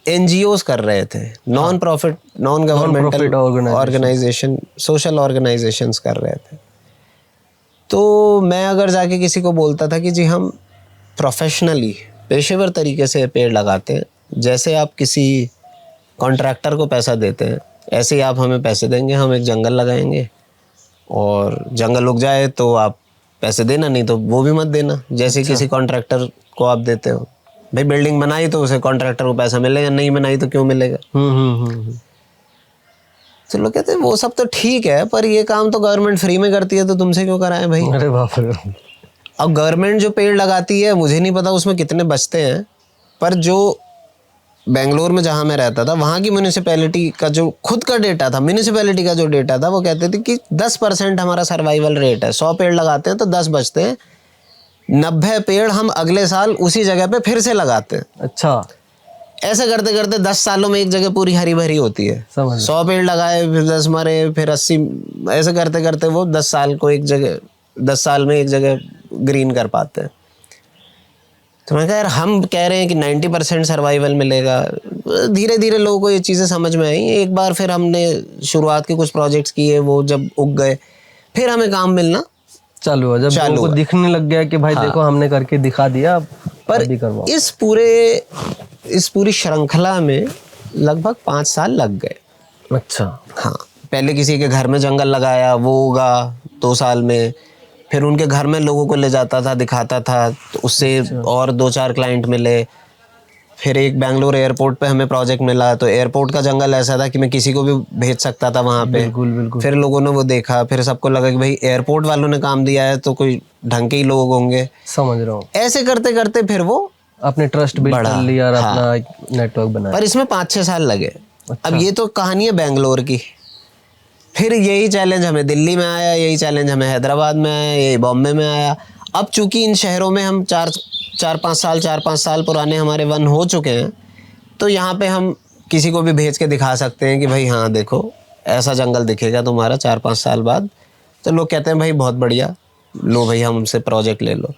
NGOs कर रहे थे, non profit, non governmental organisation, social organisations कर रहे थे। तो मैं अगर जाके किसी को बोलता था कि जी हम प्रोफेशनली, पेशेवर तरीके से पेड़ लगाते हैं, जैसे आप किसी कॉन्ट्रैक्टर को पैसा देते हैं ऐसे ही आप हमें पैसे देंगे, हम एक जंगल लगाएंगे और जंगल उग जाए तो आप पैसे देना, नहीं तो वो भी मत देना। जैसे किसी कॉन्ट्रैक्टर को आप देते हो, भाई बिल्डिंग बनाई तो उसे कॉन्ट्रैक्टर को पैसा मिलेगा, नहीं बनाई तो क्यों मिलेगा। तो लोग कहते हैं वो सब तो ठीक है, पर ये काम तो गवर्नमेंट फ्री में करती है तो तुमसे क्यों कराएं भाई। अरे बाप रे। अब गवर्नमेंट जो पेड़ लगाती है, मुझे नहीं पता उसमें कितने बचते हैं, पर जो बेंगलोर में जहाँ मैं रहता था वहाँ की म्यूनिसिपैलिटी का जो खुद का डेटा था, म्यूनिसिपैलिटी का जो डेटा था, वो कहते थे कि 10% हमारा सर्वाइवल रेट है। 100 पेड़ लगाते हैं तो 10 बचते हैं, 90 पेड़ हम अगले साल उसी जगह पे फिर से लगाते हैं। अच्छा। ऐसे करते करते 10 सालों में एक जगह पूरी हरी भरी होती है। 100 पेड़ लगाए, फिर 10 मरे, फिर 80, ऐसे करते करते वो 10 साल को एक जगह, 10 साल में एक जगह ग्रीन कर पाते हैं। तो मैं कहा यार हम कह रहे हैं कि 90% सर्वाइवल मिलेगा। धीरे धीरे लोगों को ये चीज़ें समझ में आई। एक बार फिर हमने शुरुआत के कुछ प्रोजेक्ट्स किए, वो जब उग गए फिर हमें काम मिलना चालू हुआ, जब लोगों को दिखने लग गया कि भाई देखो हमने करके दिखा दिया। पर इस पूरी श्रृंखला में लगभग 5 साल लग गए। अच्छा। हाँ, पहले किसी के घर में जंगल लगाया, वो उगा 2 साल में, फिर उनके घर में लोगों को ले जाता था, दिखाता था, तो उससे और 2-4 क्लाइंट मिले। फिर एक बेंगलोर एयरपोर्ट पे हमें प्रोजेक्ट मिला, तो एयरपोर्ट का जंगल ऐसा था कि मैं किसी को भी भेज सकता था वहाँ पे। बिल्कुल बिल्कुल। फिर लोगों ने वो देखा, फिर सबको लगा कि भाई एयरपोर्ट वालों ने काम दिया है तो कोई ढंग के ही लोग होंगे। समझ रहा हूँ। ऐसे करते करते फिर वो अपने ट्रस्ट बिल्ड कर लिया और हाँ। अपना एक नेटवर्क बनाया। पर इसमें 5-6 साल लगे। अच्छा। अब ये तो कहानी है बेंगलोर की। फिर यही चैलेंज हमें दिल्ली में आया, यही चैलेंज हमें हैदराबाद में आया, यही बॉम्बे में आया। अब चूंकि इन शहरों में हम 4-5 साल पुराने हमारे वन हो चुके हैं, तो यहाँ पे हम किसी को भी भेज के दिखा सकते हैं कि भाई हाँ देखो ऐसा जंगल दिखेगा तुम्हारा 4-5 साल बाद। तो लोग कहते हैं भाई बहुत बढ़िया, लो भाई हमसे प्रोजेक्ट ले लो।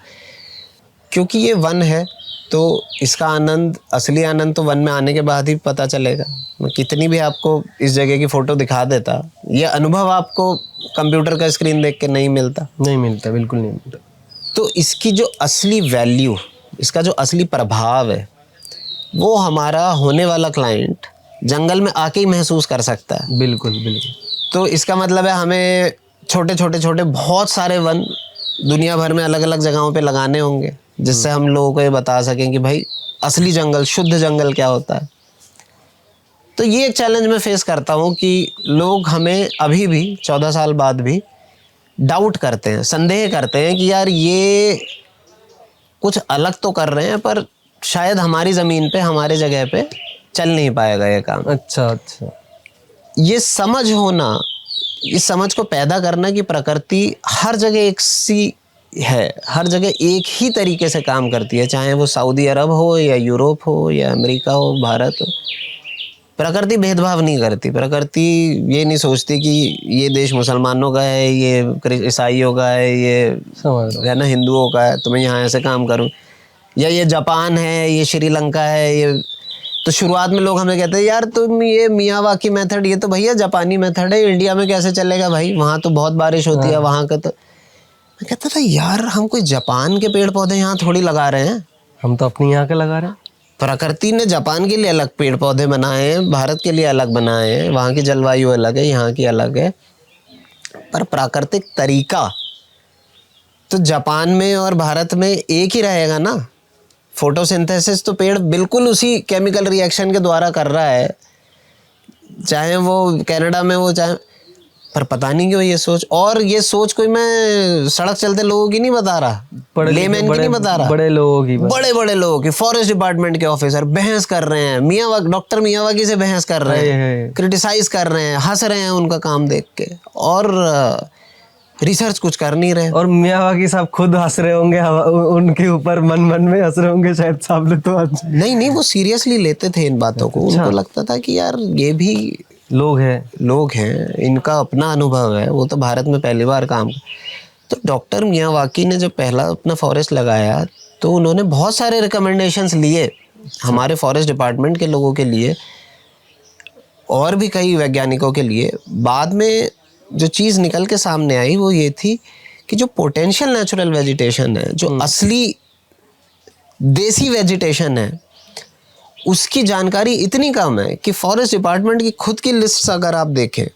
क्योंकि ये वन है तो इसका आनंद, असली आनंद तो वन में आने के बाद ही पता चलेगा। मैं कितनी भी आपको इस जगह की फ़ोटो दिखा देता, ये अनुभव आपको कंप्यूटर का स्क्रीन देख के नहीं मिलता। नहीं मिलता, बिल्कुल नहीं मिलता। तो इसकी जो असली वैल्यू, इसका जो असली प्रभाव है, वो हमारा होने वाला क्लाइंट जंगल में आके ही महसूस कर सकता है। बिल्कुल बिल्कुल। तो इसका मतलब है हमें छोटे बहुत सारे वन दुनिया भर में अलग अलग जगहों पे लगाने होंगे, जिससे हम लोगों को ये बता सकें कि भाई असली जंगल, शुद्ध जंगल क्या होता है। तो ये एक चैलेंज मैं फेस करता हूँ कि लोग हमें अभी भी 14 साल बाद भी डाउट करते हैं, संदेह करते हैं कि यार ये कुछ अलग तो कर रहे हैं, पर शायद हमारी ज़मीन पे, हमारे जगह पे चल नहीं पाएगा ये काम। अच्छा अच्छा। ये समझ होना, इस समझ को पैदा करना कि प्रकृति हर जगह एक सी है, हर जगह एक ही तरीके से काम करती है, चाहे वो सऊदी अरब हो या यूरोप हो या अमेरिका हो, भारत हो। प्रकृति भेदभाव नहीं करती। प्रकृति ये नहीं सोचती कि ये देश मुसलमानों का है, ये ईसाइयों का है, ये है ना हिंदुओं का है, तो मैं यहाँ ऐसे काम करूँ, या ये जापान है, ये श्रीलंका है। ये तो शुरुआत में लोग हमें कहते हैं यार तुम ये मियावाकी मेथड, ये तो भैया जापानी मेथड है, इंडिया में कैसे चलेगा भाई, वहाँ तो बहुत बारिश होती है, वहाँ का तो। मैं कहता था यार हम कोई जापान के पेड़ पौधे यहाँ थोड़ी लगा रहे हैं, हम तो अपने यहाँ के लगा रहे हैं। प्रकृति ने जापान के लिए अलग पेड़ पौधे बनाए हैं, भारत के लिए अलग बनाए हैं, वहाँ की जलवायु अलग है, यहाँ की अलग है, पर प्राकृतिक तरीका तो जापान में और भारत में एक ही रहेगा ना। फोटोसिंथेसिस तो पेड़ बिल्कुल उसी केमिकल रिएक्शन के द्वारा कर रहा है, चाहे वो कनाडा में हो चाहे, पर पता नहीं क्यों ये सोच, और ये सोच कोई मैं सड़क चलते लोगों की नहीं बता रहा, लेमैन की नहीं बता रहा, बड़े लोगों की, बड़े लोगों की। फॉरेस्ट डिपार्टमेंट के ऑफिसर बहस कर रहे हैं, डॉक्टर मियावाकी से बहस कर रहे हैं, क्रिटिसाइज कर रहे हैं, हंस रहे हैं उनका काम देख के, और रिसर्च कुछ कर नहीं रहे। और मियावाकी साहब खुद हंस रहे होंगे उनके ऊपर, मन में हंस रहे होंगे शायद साहब ने। तो नहीं वो सीरियसली लेते थे इन बातों को। उनको लगता था कि यार ये भी लोग हैं, इनका अपना अनुभव है, वो तो भारत में पहली बार काम। तो डॉक्टर मियावाकी ने जब पहला अपना फॉरेस्ट लगाया तो उन्होंने बहुत सारे रिकमेंडेशंस लिए हमारे फॉरेस्ट डिपार्टमेंट के लोगों के लिए और भी कई वैज्ञानिकों के लिए। बाद में जो चीज़ निकल के सामने आई वो ये थी कि जो पोटेंशियल नेचुरल वेजिटेशन है, जो असली देसी वेजिटेशन है, उसकी जानकारी इतनी कम है कि फॉरेस्ट डिपार्टमेंट की खुद की लिस्ट अगर आप देखें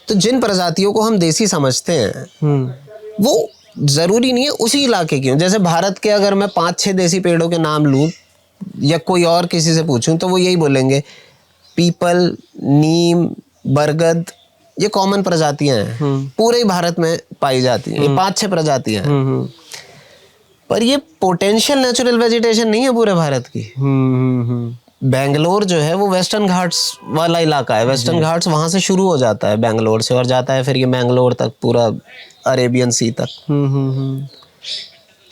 तो जिन प्रजातियों को हम देसी समझते हैं वो ज़रूरी नहीं है उसी इलाके की। जैसे भारत के अगर मैं 5-6 देसी पेड़ों के नाम लूँ या कोई और किसी से पूछूं तो वो यही बोलेंगे, पीपल, नीम, बरगद, ये कॉमन प्रजातियां हैं, पूरे ही भारत में पाई जाती हैं, ये 5-6 प्रजातियां हैं। पर ये पोटेंशियल नेचुरल वेजिटेशन नहीं है पूरे भारत की। बेंगलोर जो है वो वेस्टर्न घाट्स वाला इलाका है, वेस्टर्न घाट्स वहां से शुरू हो जाता है बेंगलोर से और जाता है फिर ये मैंगलोर तक, पूरा अरेबियन सी तक।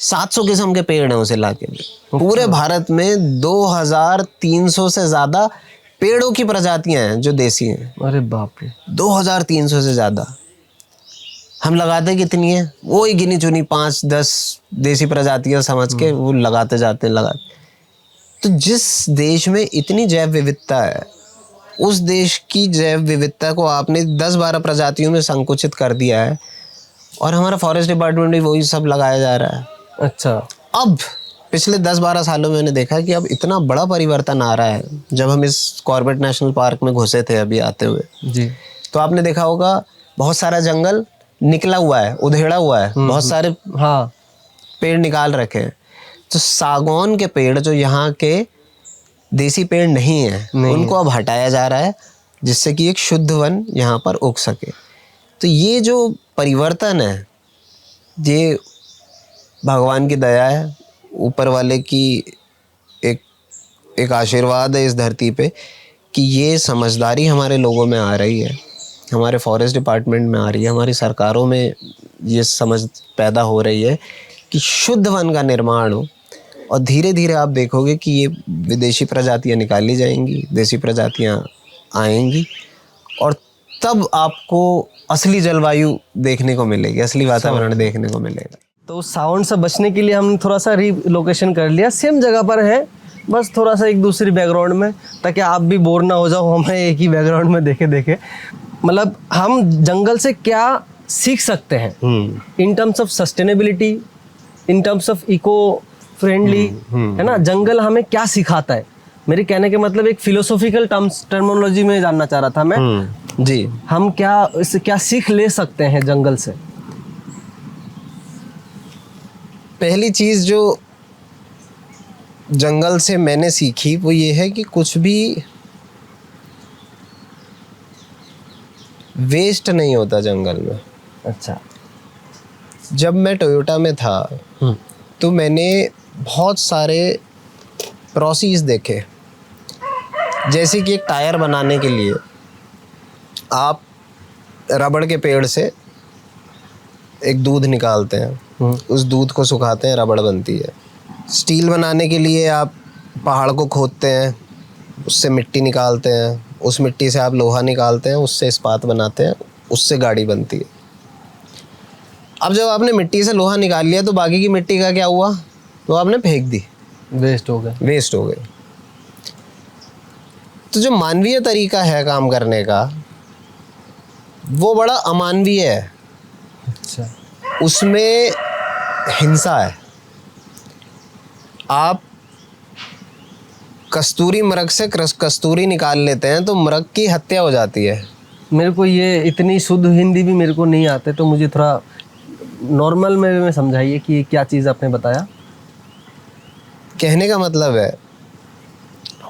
700 किस्म के पेड़ हैं उस इलाके में। पूरे भारत में 2300 से ज्यादा पेड़ों की प्रजातियां हैं जो देसी हैं। अरे बाप रे, 2300 से ज्यादा। हम लगाते कितनी है, वो ही गिनी चुनी 5-10 देसी प्रजातियां समझ के वो लगाते जाते हैं। तो जिस देश में इतनी जैव विविधता है, उस देश की जैव विविधता को आपने 10-12 प्रजातियों में संकुचित कर दिया है और हमारा फॉरेस्ट डिपार्टमेंट भी वही सब लगाया जा रहा है। अच्छा। अब पिछले 10-12 सालों में मैंने देखा कि अब इतना बड़ा परिवर्तन आ रहा है। जब हम इस कॉर्बेट नेशनल पार्क में घुसे थे अभी आते हुए जी, तो आपने देखा होगा बहुत सारा जंगल निकला हुआ है, उधेड़ा हुआ है, बहुत सारे हाँ, पेड़ निकाल रखे हैं। तो सागौन के पेड़ जो यहाँ के देसी पेड़ नहीं है उनको अब हटाया जा रहा है जिससे कि एक शुद्ध वन यहाँ पर उग सके। तो ये जो परिवर्तन है ये भगवान की दया है, ऊपर वाले की एक आशीर्वाद है इस धरती पे कि ये समझदारी हमारे लोगों में आ रही है, हमारे फॉरेस्ट डिपार्टमेंट में आ रही है, हमारी सरकारों में ये समझ पैदा हो रही है कि शुद्ध वन का निर्माण हो। और धीरे धीरे आप देखोगे कि ये विदेशी प्रजातियां निकाली जाएंगी, देसी प्रजातियां आएंगी और तब आपको असली जलवायु देखने को मिलेगी, असली वातावरण देखने को मिलेगा। तो साउंड से बचने के लिए हमने थोड़ा सा रीलोकेशन कर लिया, सेम जगह पर है, बस थोड़ा सा एक दूसरी बैकग्राउंड में, ताकि आप भी बोर ना हो जाओ हमें एक ही बैकग्राउंड में देखे। मतलब हम जंगल से क्या सीख सकते हैं in terms of sustainability, in terms of eco friendly, है ना। जंगल हमें क्या सिखाता है, मेरे कहने के मतलब एक फिलोसॉफिकल टर्मिनोलॉजी में जानना चाह रहा था मैं। जी, हम इससे क्या सीख ले सकते हैं जंगल से? पहली चीज जो जंगल से मैंने सीखी वो ये है कि कुछ भी वेस्ट नहीं होता जंगल में। अच्छा। जब मैं टोयोटा में था तो मैंने बहुत सारे प्रोसेस देखे, जैसे कि एक टायर बनाने के लिए आप रबड़ के पेड़ से एक दूध निकालते हैं, उस दूध को सुखाते हैं, रबड़ बनती है। स्टील बनाने के लिए आप पहाड़ को खोदते हैं, उससे मिट्टी निकालते हैं, उस मिट्टी से आप लोहा निकालते हैं, उससे इस्पात बनाते हैं, उससे गाड़ी बनती है। अब जब आपने मिट्टी से लोहा निकाल लिया तो बाकी की मिट्टी का क्या हुआ? तो आपने फेंक दी, वेस्ट हो गए। तो जो मानवीय तरीका है काम करने का वो बड़ा अमानवीय है। अच्छा। उसमें हिंसा है। आप कस्तूरी मृग से कस्तूरी निकाल लेते हैं तो मृग की हत्या हो जाती है। मेरे को ये इतनी शुद्ध हिंदी भी मेरे को नहीं आते, तो मुझे थोड़ा नॉर्मल में समझाइए कि ये क्या चीज़ आपने बताया। कहने का मतलब है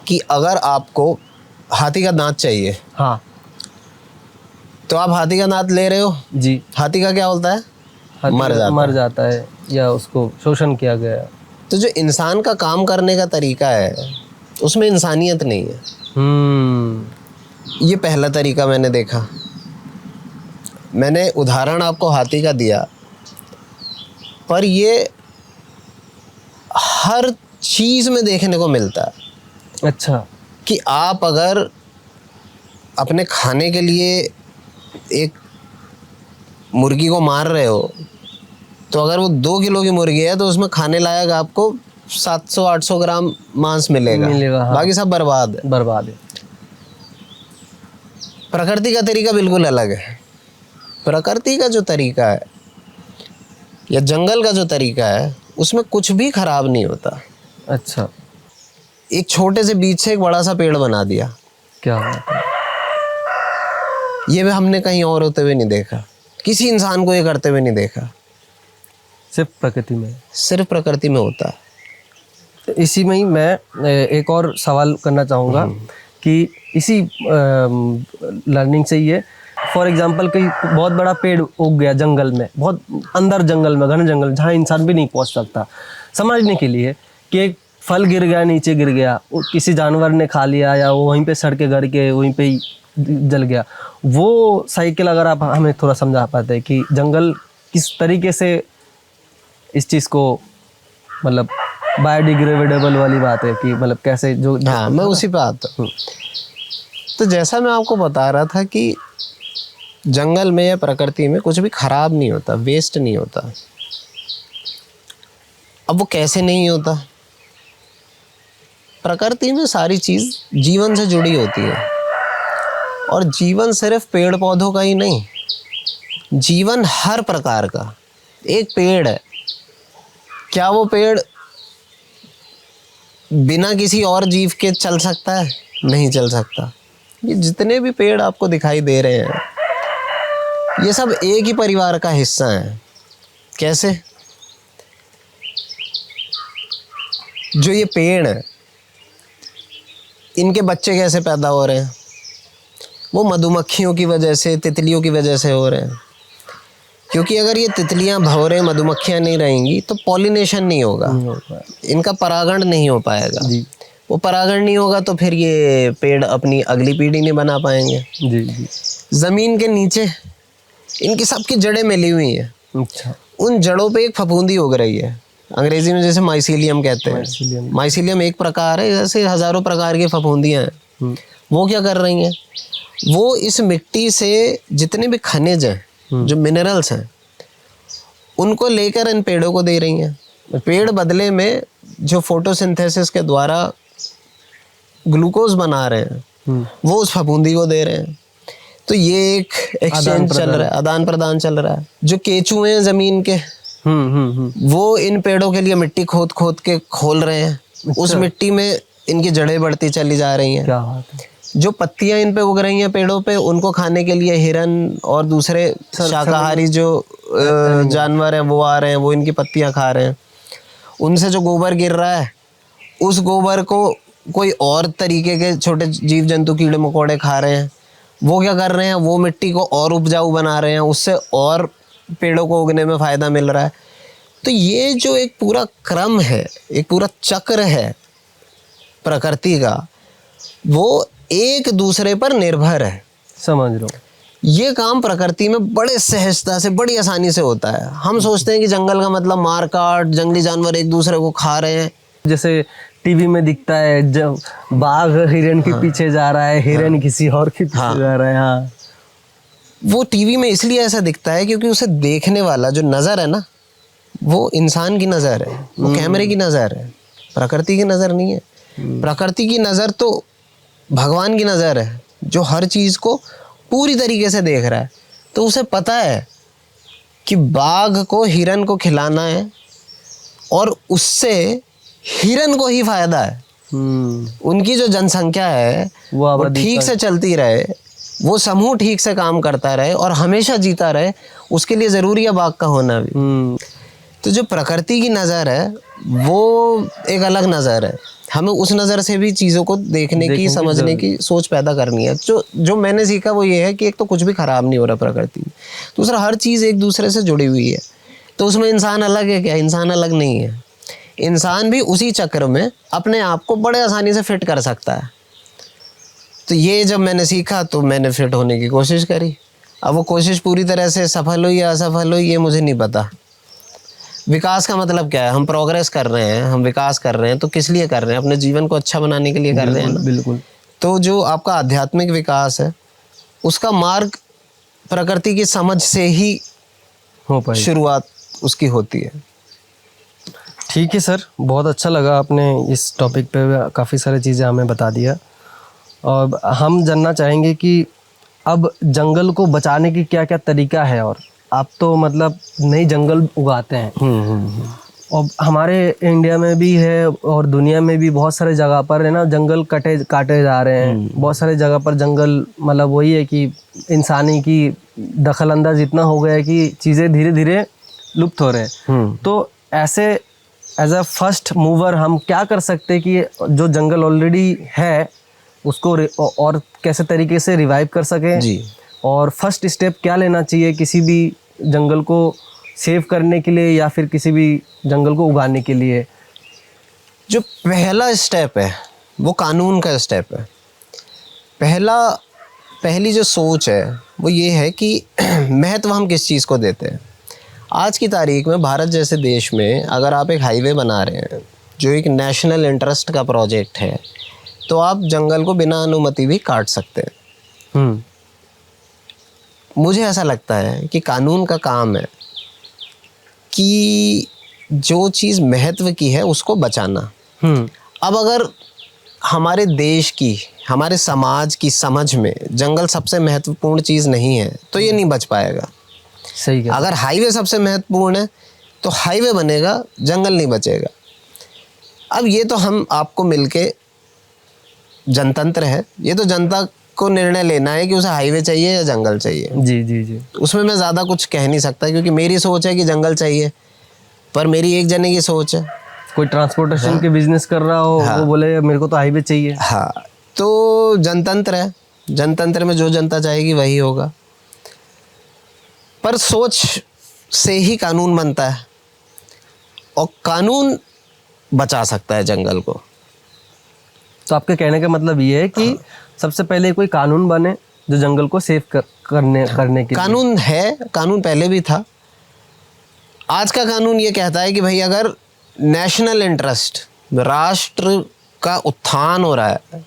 कि अगर आपको हाथी का दांत चाहिए, हाँ, तो आप हाथी का दांत ले रहे हो जी, हाथी का क्या होता है? मर जाता है या उसको शोषण किया गया। तो जो इंसान का काम करने का तरीका है उसमें इंसानियत नहीं है। ये पहला तरीका मैंने देखा। मैंने उदाहरण आपको हाथी का दिया, पर ये हर चीज़ में देखने को मिलता है। अच्छा। कि आप अगर अपने खाने के लिए एक मुर्गी को मार रहे हो तो अगर वो 2 किलो की मुर्गी है तो उसमें खाने लायक आपको 700-800 ग्राम मांस मिलेगा, हाँ। बाकी सब बर्बाद है। प्रकृति का तरीका बिल्कुल अलग है। प्रकृति का जो तरीका है या जंगल का जो तरीका है उसमें कुछ भी खराब नहीं होता। अच्छा। एक छोटे से बीज से एक बड़ा सा पेड़ बना दिया, क्या बात है। ये भी हमने कहीं और होते हुए नहीं देखा, किसी इंसान को ये करते हुए नहीं देखा, सिर्फ प्रकृति में होता है। तो इसी में ही मैं एक और सवाल करना चाहूँगा कि इसी लर्निंग से ये, फॉर एग्जांपल कहीं बहुत बड़ा पेड़ उग गया जंगल में, बहुत अंदर जंगल में, घने जंगल जहाँ इंसान भी नहीं पहुँच सकता, समझने के लिए कि एक फल गिर गया, नीचे गिर गया, किसी जानवर ने खा लिया या वो वहीं पे सड़ के गड़ के वहीं पे ही जल गया, वो साइकिल अगर आप हमें थोड़ा समझा पाते हैं कि जंगल किस तरीके से इस चीज़ को, मतलब बायोडिग्रेडेबल वाली बात है कि मतलब कैसे जो। हाँ, मैं उसी पे आता हूँ। तो जैसा मैं आपको बता रहा था कि जंगल में या प्रकृति में कुछ भी खराब नहीं होता, वेस्ट नहीं होता। अब वो कैसे नहीं होता? प्रकृति में सारी चीज़ जीवन से जुड़ी होती है, और जीवन सिर्फ पेड़ पौधों का ही नहीं, जीवन हर प्रकार का। एक पेड़ है, क्या वो पेड़ बिना किसी और जीव के चल सकता है? नहीं चल सकता। ये जितने भी पेड़ आपको दिखाई दे रहे हैं ये सब एक ही परिवार का हिस्सा हैं। कैसे? जो ये पेड़ है इनके बच्चे कैसे पैदा हो रहे हैं? वो मधुमक्खियों की वजह से, तितलियों की वजह से हो रहे हैं। क्योंकि अगर ये तितलियां भंवरे, मधुमक्खियां नहीं रहेंगी तो पॉलिनेशन नहीं होगा, इनका परागण नहीं हो पाएगा जी। वो परागण नहीं होगा तो फिर ये पेड़ अपनी अगली पीढ़ी नहीं बना पाएंगे जी जी। ज़मीन के नीचे इनकी सबकी जड़ें मिली हुई हैं। अच्छा। उन जड़ों पे एक फफूंदी उग रही है, अंग्रेजी में जैसे माइसीलियम कहते हैं। माइसीलियम एक प्रकार है, जैसे हज़ारों प्रकार की फफूंदियाँ हैं। वो क्या कर रही हैं? वो इस मिट्टी से जितने भी खनिज हैं, जो मिनरल्स हैं, उनको लेकर इन पेड़ों को दे रही हैं। पेड़ बदले में जो फोटोसिंथेसिस के द्वारा ग्लूकोज बना रहे हैं वो उस फफूंदी को दे रहे हैं। तो ये एक एक्सचेंज चल रहा है, आदान प्रदान चल रहा है। जो केचुए हैं जमीन के वो इन पेड़ों के लिए मिट्टी खोद खोद के खोल रहे हैं। अच्छा। उस मिट्टी में इनकी जड़ें बढ़ती चली जा रही हैं। क्या बात है। जो पत्तियां इन पे उग रही हैं पेड़ों पे, उनको खाने के लिए हिरन और दूसरे शाकाहारी जो जानवर हैं वो आ रहे हैं, वो इनकी पत्तियां खा रहे हैं। उनसे जो गोबर गिर रहा है उस गोबर को कोई और तरीके के छोटे जीव जंतु, कीड़े मकोड़े खा रहे हैं। वो क्या कर रहे हैं? वो मिट्टी को और उपजाऊ बना रहे हैं, उससे और पेड़ों को उगने में फ़ायदा मिल रहा है। तो ये जो एक पूरा क्रम है, एक पूरा चक्र है प्रकृति का, वो एक दूसरे पर निर्भर है। समझ लो। ये काम प्रकृति में बड़े सहजता से, बड़ी आसानी से होता है। हम सोचते हैं कि जंगल का मतलब मार काट, जंगली जानवर एक दूसरे को खा रहे हैं। जैसे टीवी में दिखता है जब बाघ हिरन के पीछे जा रहा है, हिरन किसी और के पीछे जा रहा है। हाँ। वो टीवी में इसलिए ऐसा दिखता है क्योंकि उसे देखने वाला जो नज़र है ना, वो इंसान की नज़र है, वो कैमरे की नज़र है, प्रकृति की नज़र नहीं है। प्रकृति की नज़र तो भगवान की नज़र है, जो हर चीज़ को पूरी तरीके से देख रहा है। तो उसे पता है कि बाघ को हिरन को खिलाना है और उससे हिरन को ही फायदा है। उनकी जो जनसंख्या है वो ठीक से चलती रहे, वो समूह ठीक से काम करता रहे और हमेशा जीता रहे, उसके लिए ज़रूरी है बाघ का होना भी। तो जो प्रकृति की नज़र है वो एक अलग नज़र है। हमें उस नज़र से भी चीज़ों को देखने की, समझने की सोच पैदा करनी है। जो मैंने सीखा वो ये है कि एक तो कुछ भी ख़राब नहीं हो रहा प्रकृति में, दूसरा हर चीज़ एक दूसरे से जुड़ी हुई है। तो उसमें इंसान अलग है क्या? इंसान अलग नहीं है। इंसान भी उसी चक्र में अपने आप को बड़े आसानी से फिट कर सकता है। तो ये जब मैंने सीखा तो मैंने फिट होने की कोशिश करी। अब वो कोशिश पूरी तरह से सफल हुई या असफल हुई ये मुझे नहीं पता। विकास का मतलब क्या है? हम प्रोग्रेस कर रहे हैं, हम विकास कर रहे हैं, तो किस लिए कर रहे हैं? अपने जीवन को अच्छा बनाने के लिए कर रहे हैं ना। बिल्कुल। तो जो आपका आध्यात्मिक विकास है उसका मार्ग प्रकृति की समझ से ही हो पाए, शुरुआत उसकी होती है। ठीक है सर, बहुत अच्छा लगा, आपने इस टॉपिक पे काफ़ी सारी चीज़ें हमें बता दिया। और हम जानना चाहेंगे कि अब जंगल को बचाने की क्या क्या तरीका है। और आप तो मतलब नई जंगल उगाते हैं और हमारे इंडिया में भी है और दुनिया में भी बहुत सारे जगह पर है ना जंगल काटे जा रहे हैं। बहुत सारे जगह पर जंगल मतलब वही है कि इंसानी की दखलंदाज इतना हो गया है कि चीज़ें धीरे धीरे लुप्त हो रहे हैं। तो ऐसे एज अ फर्स्ट मूवर हम क्या कर सकते हैं कि जो जंगल ऑलरेडी है उसको और कैसे तरीके से रिवाइव कर सकें जी। और फर्स्ट स्टेप क्या लेना चाहिए किसी भी जंगल को सेव करने के लिए या फिर किसी भी जंगल को उगाने के लिए? जो पहला स्टेप है वो कानून का स्टेप है। पहली जो सोच है वो ये है कि महत्व हम किस चीज़ को देते हैं। आज की तारीख में भारत जैसे देश में अगर आप एक हाईवे बना रहे हैं जो एक नेशनल इंटरेस्ट का प्रोजेक्ट है तो आप जंगल को बिना अनुमति भी काट सकते हैं। मुझे ऐसा लगता है कि कानून का काम है कि जो चीज़ महत्व की है उसको बचाना। अब अगर हमारे देश की, हमारे समाज की समझ में जंगल सबसे महत्वपूर्ण चीज़ नहीं है तो ये नहीं बच पाएगा। सही है। अगर हाईवे सबसे महत्वपूर्ण है तो हाईवे बनेगा, जंगल नहीं बचेगा। अब ये तो हम आपको मिलके, जनतंत्र है, ये तो जनता को निर्णय लेना है कि उसे हाईवे चाहिए या जंगल चाहिए। जी जी जी। उसमें मैं ज़्यादा कुछ कह नहीं सकता, क्योंकि मेरी सोच है कि जंगल चाहिए, पर मेरी एक जने की सोच है। कोई ट्रांसपोर्टेशन के बिजनेस कर रहा हो, वो बोले मेरे को तो हाईवे चाहिए। हाँ, तो जनतंत्र है, जनतंत्र में जो जनता चाहेगी वही होगा। पर सोच से ही कानून बनता है, और कानून बचा सकता है जंगल को। तो आपके कहने का मतलब ये है कि सबसे पहले कोई कानून बने जो जंगल को सेव करने के कानून है, कानून पहले भी था। आज का कानून ये कहता है कि भाई अगर नेशनल इंटरेस्ट, राष्ट्र का उत्थान हो रहा है,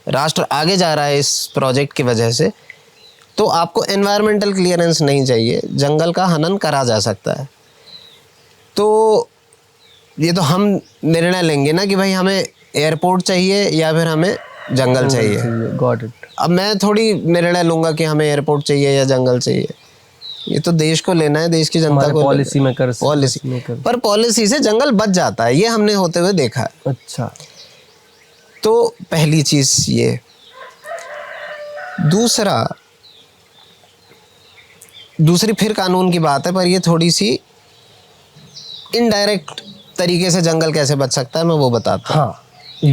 राष्ट्र आगे जा रहा है इस प्रोजेक्ट की वजह से, तो आपको एनवायरमेंटल क्लियरेंस नहीं चाहिए, जंगल का हनन करा जा सकता है। तो ये तो हम निर्णय लेंगे ना कि भाई हमें एयरपोर्ट चाहिए या फिर हमें जंगल चाहिए। Got it. अब मैं थोड़ी निर्णय लूँगा कि हमें एयरपोर्ट चाहिए या जंगल चाहिए, ये तो देश को लेना है, देश की जनता को। पॉलिसी मेकर, पॉलिसी, पर पॉलिसी से जंगल बच जाता है, ये हमने होते हुए देखा है। अच्छा, तो पहली चीज ये। दूसरी फिर कानून की बात है, पर ये थोड़ी सी इनडायरेक्ट तरीके से जंगल कैसे बच सकता है मैं वो बताता हूँ। हाँ,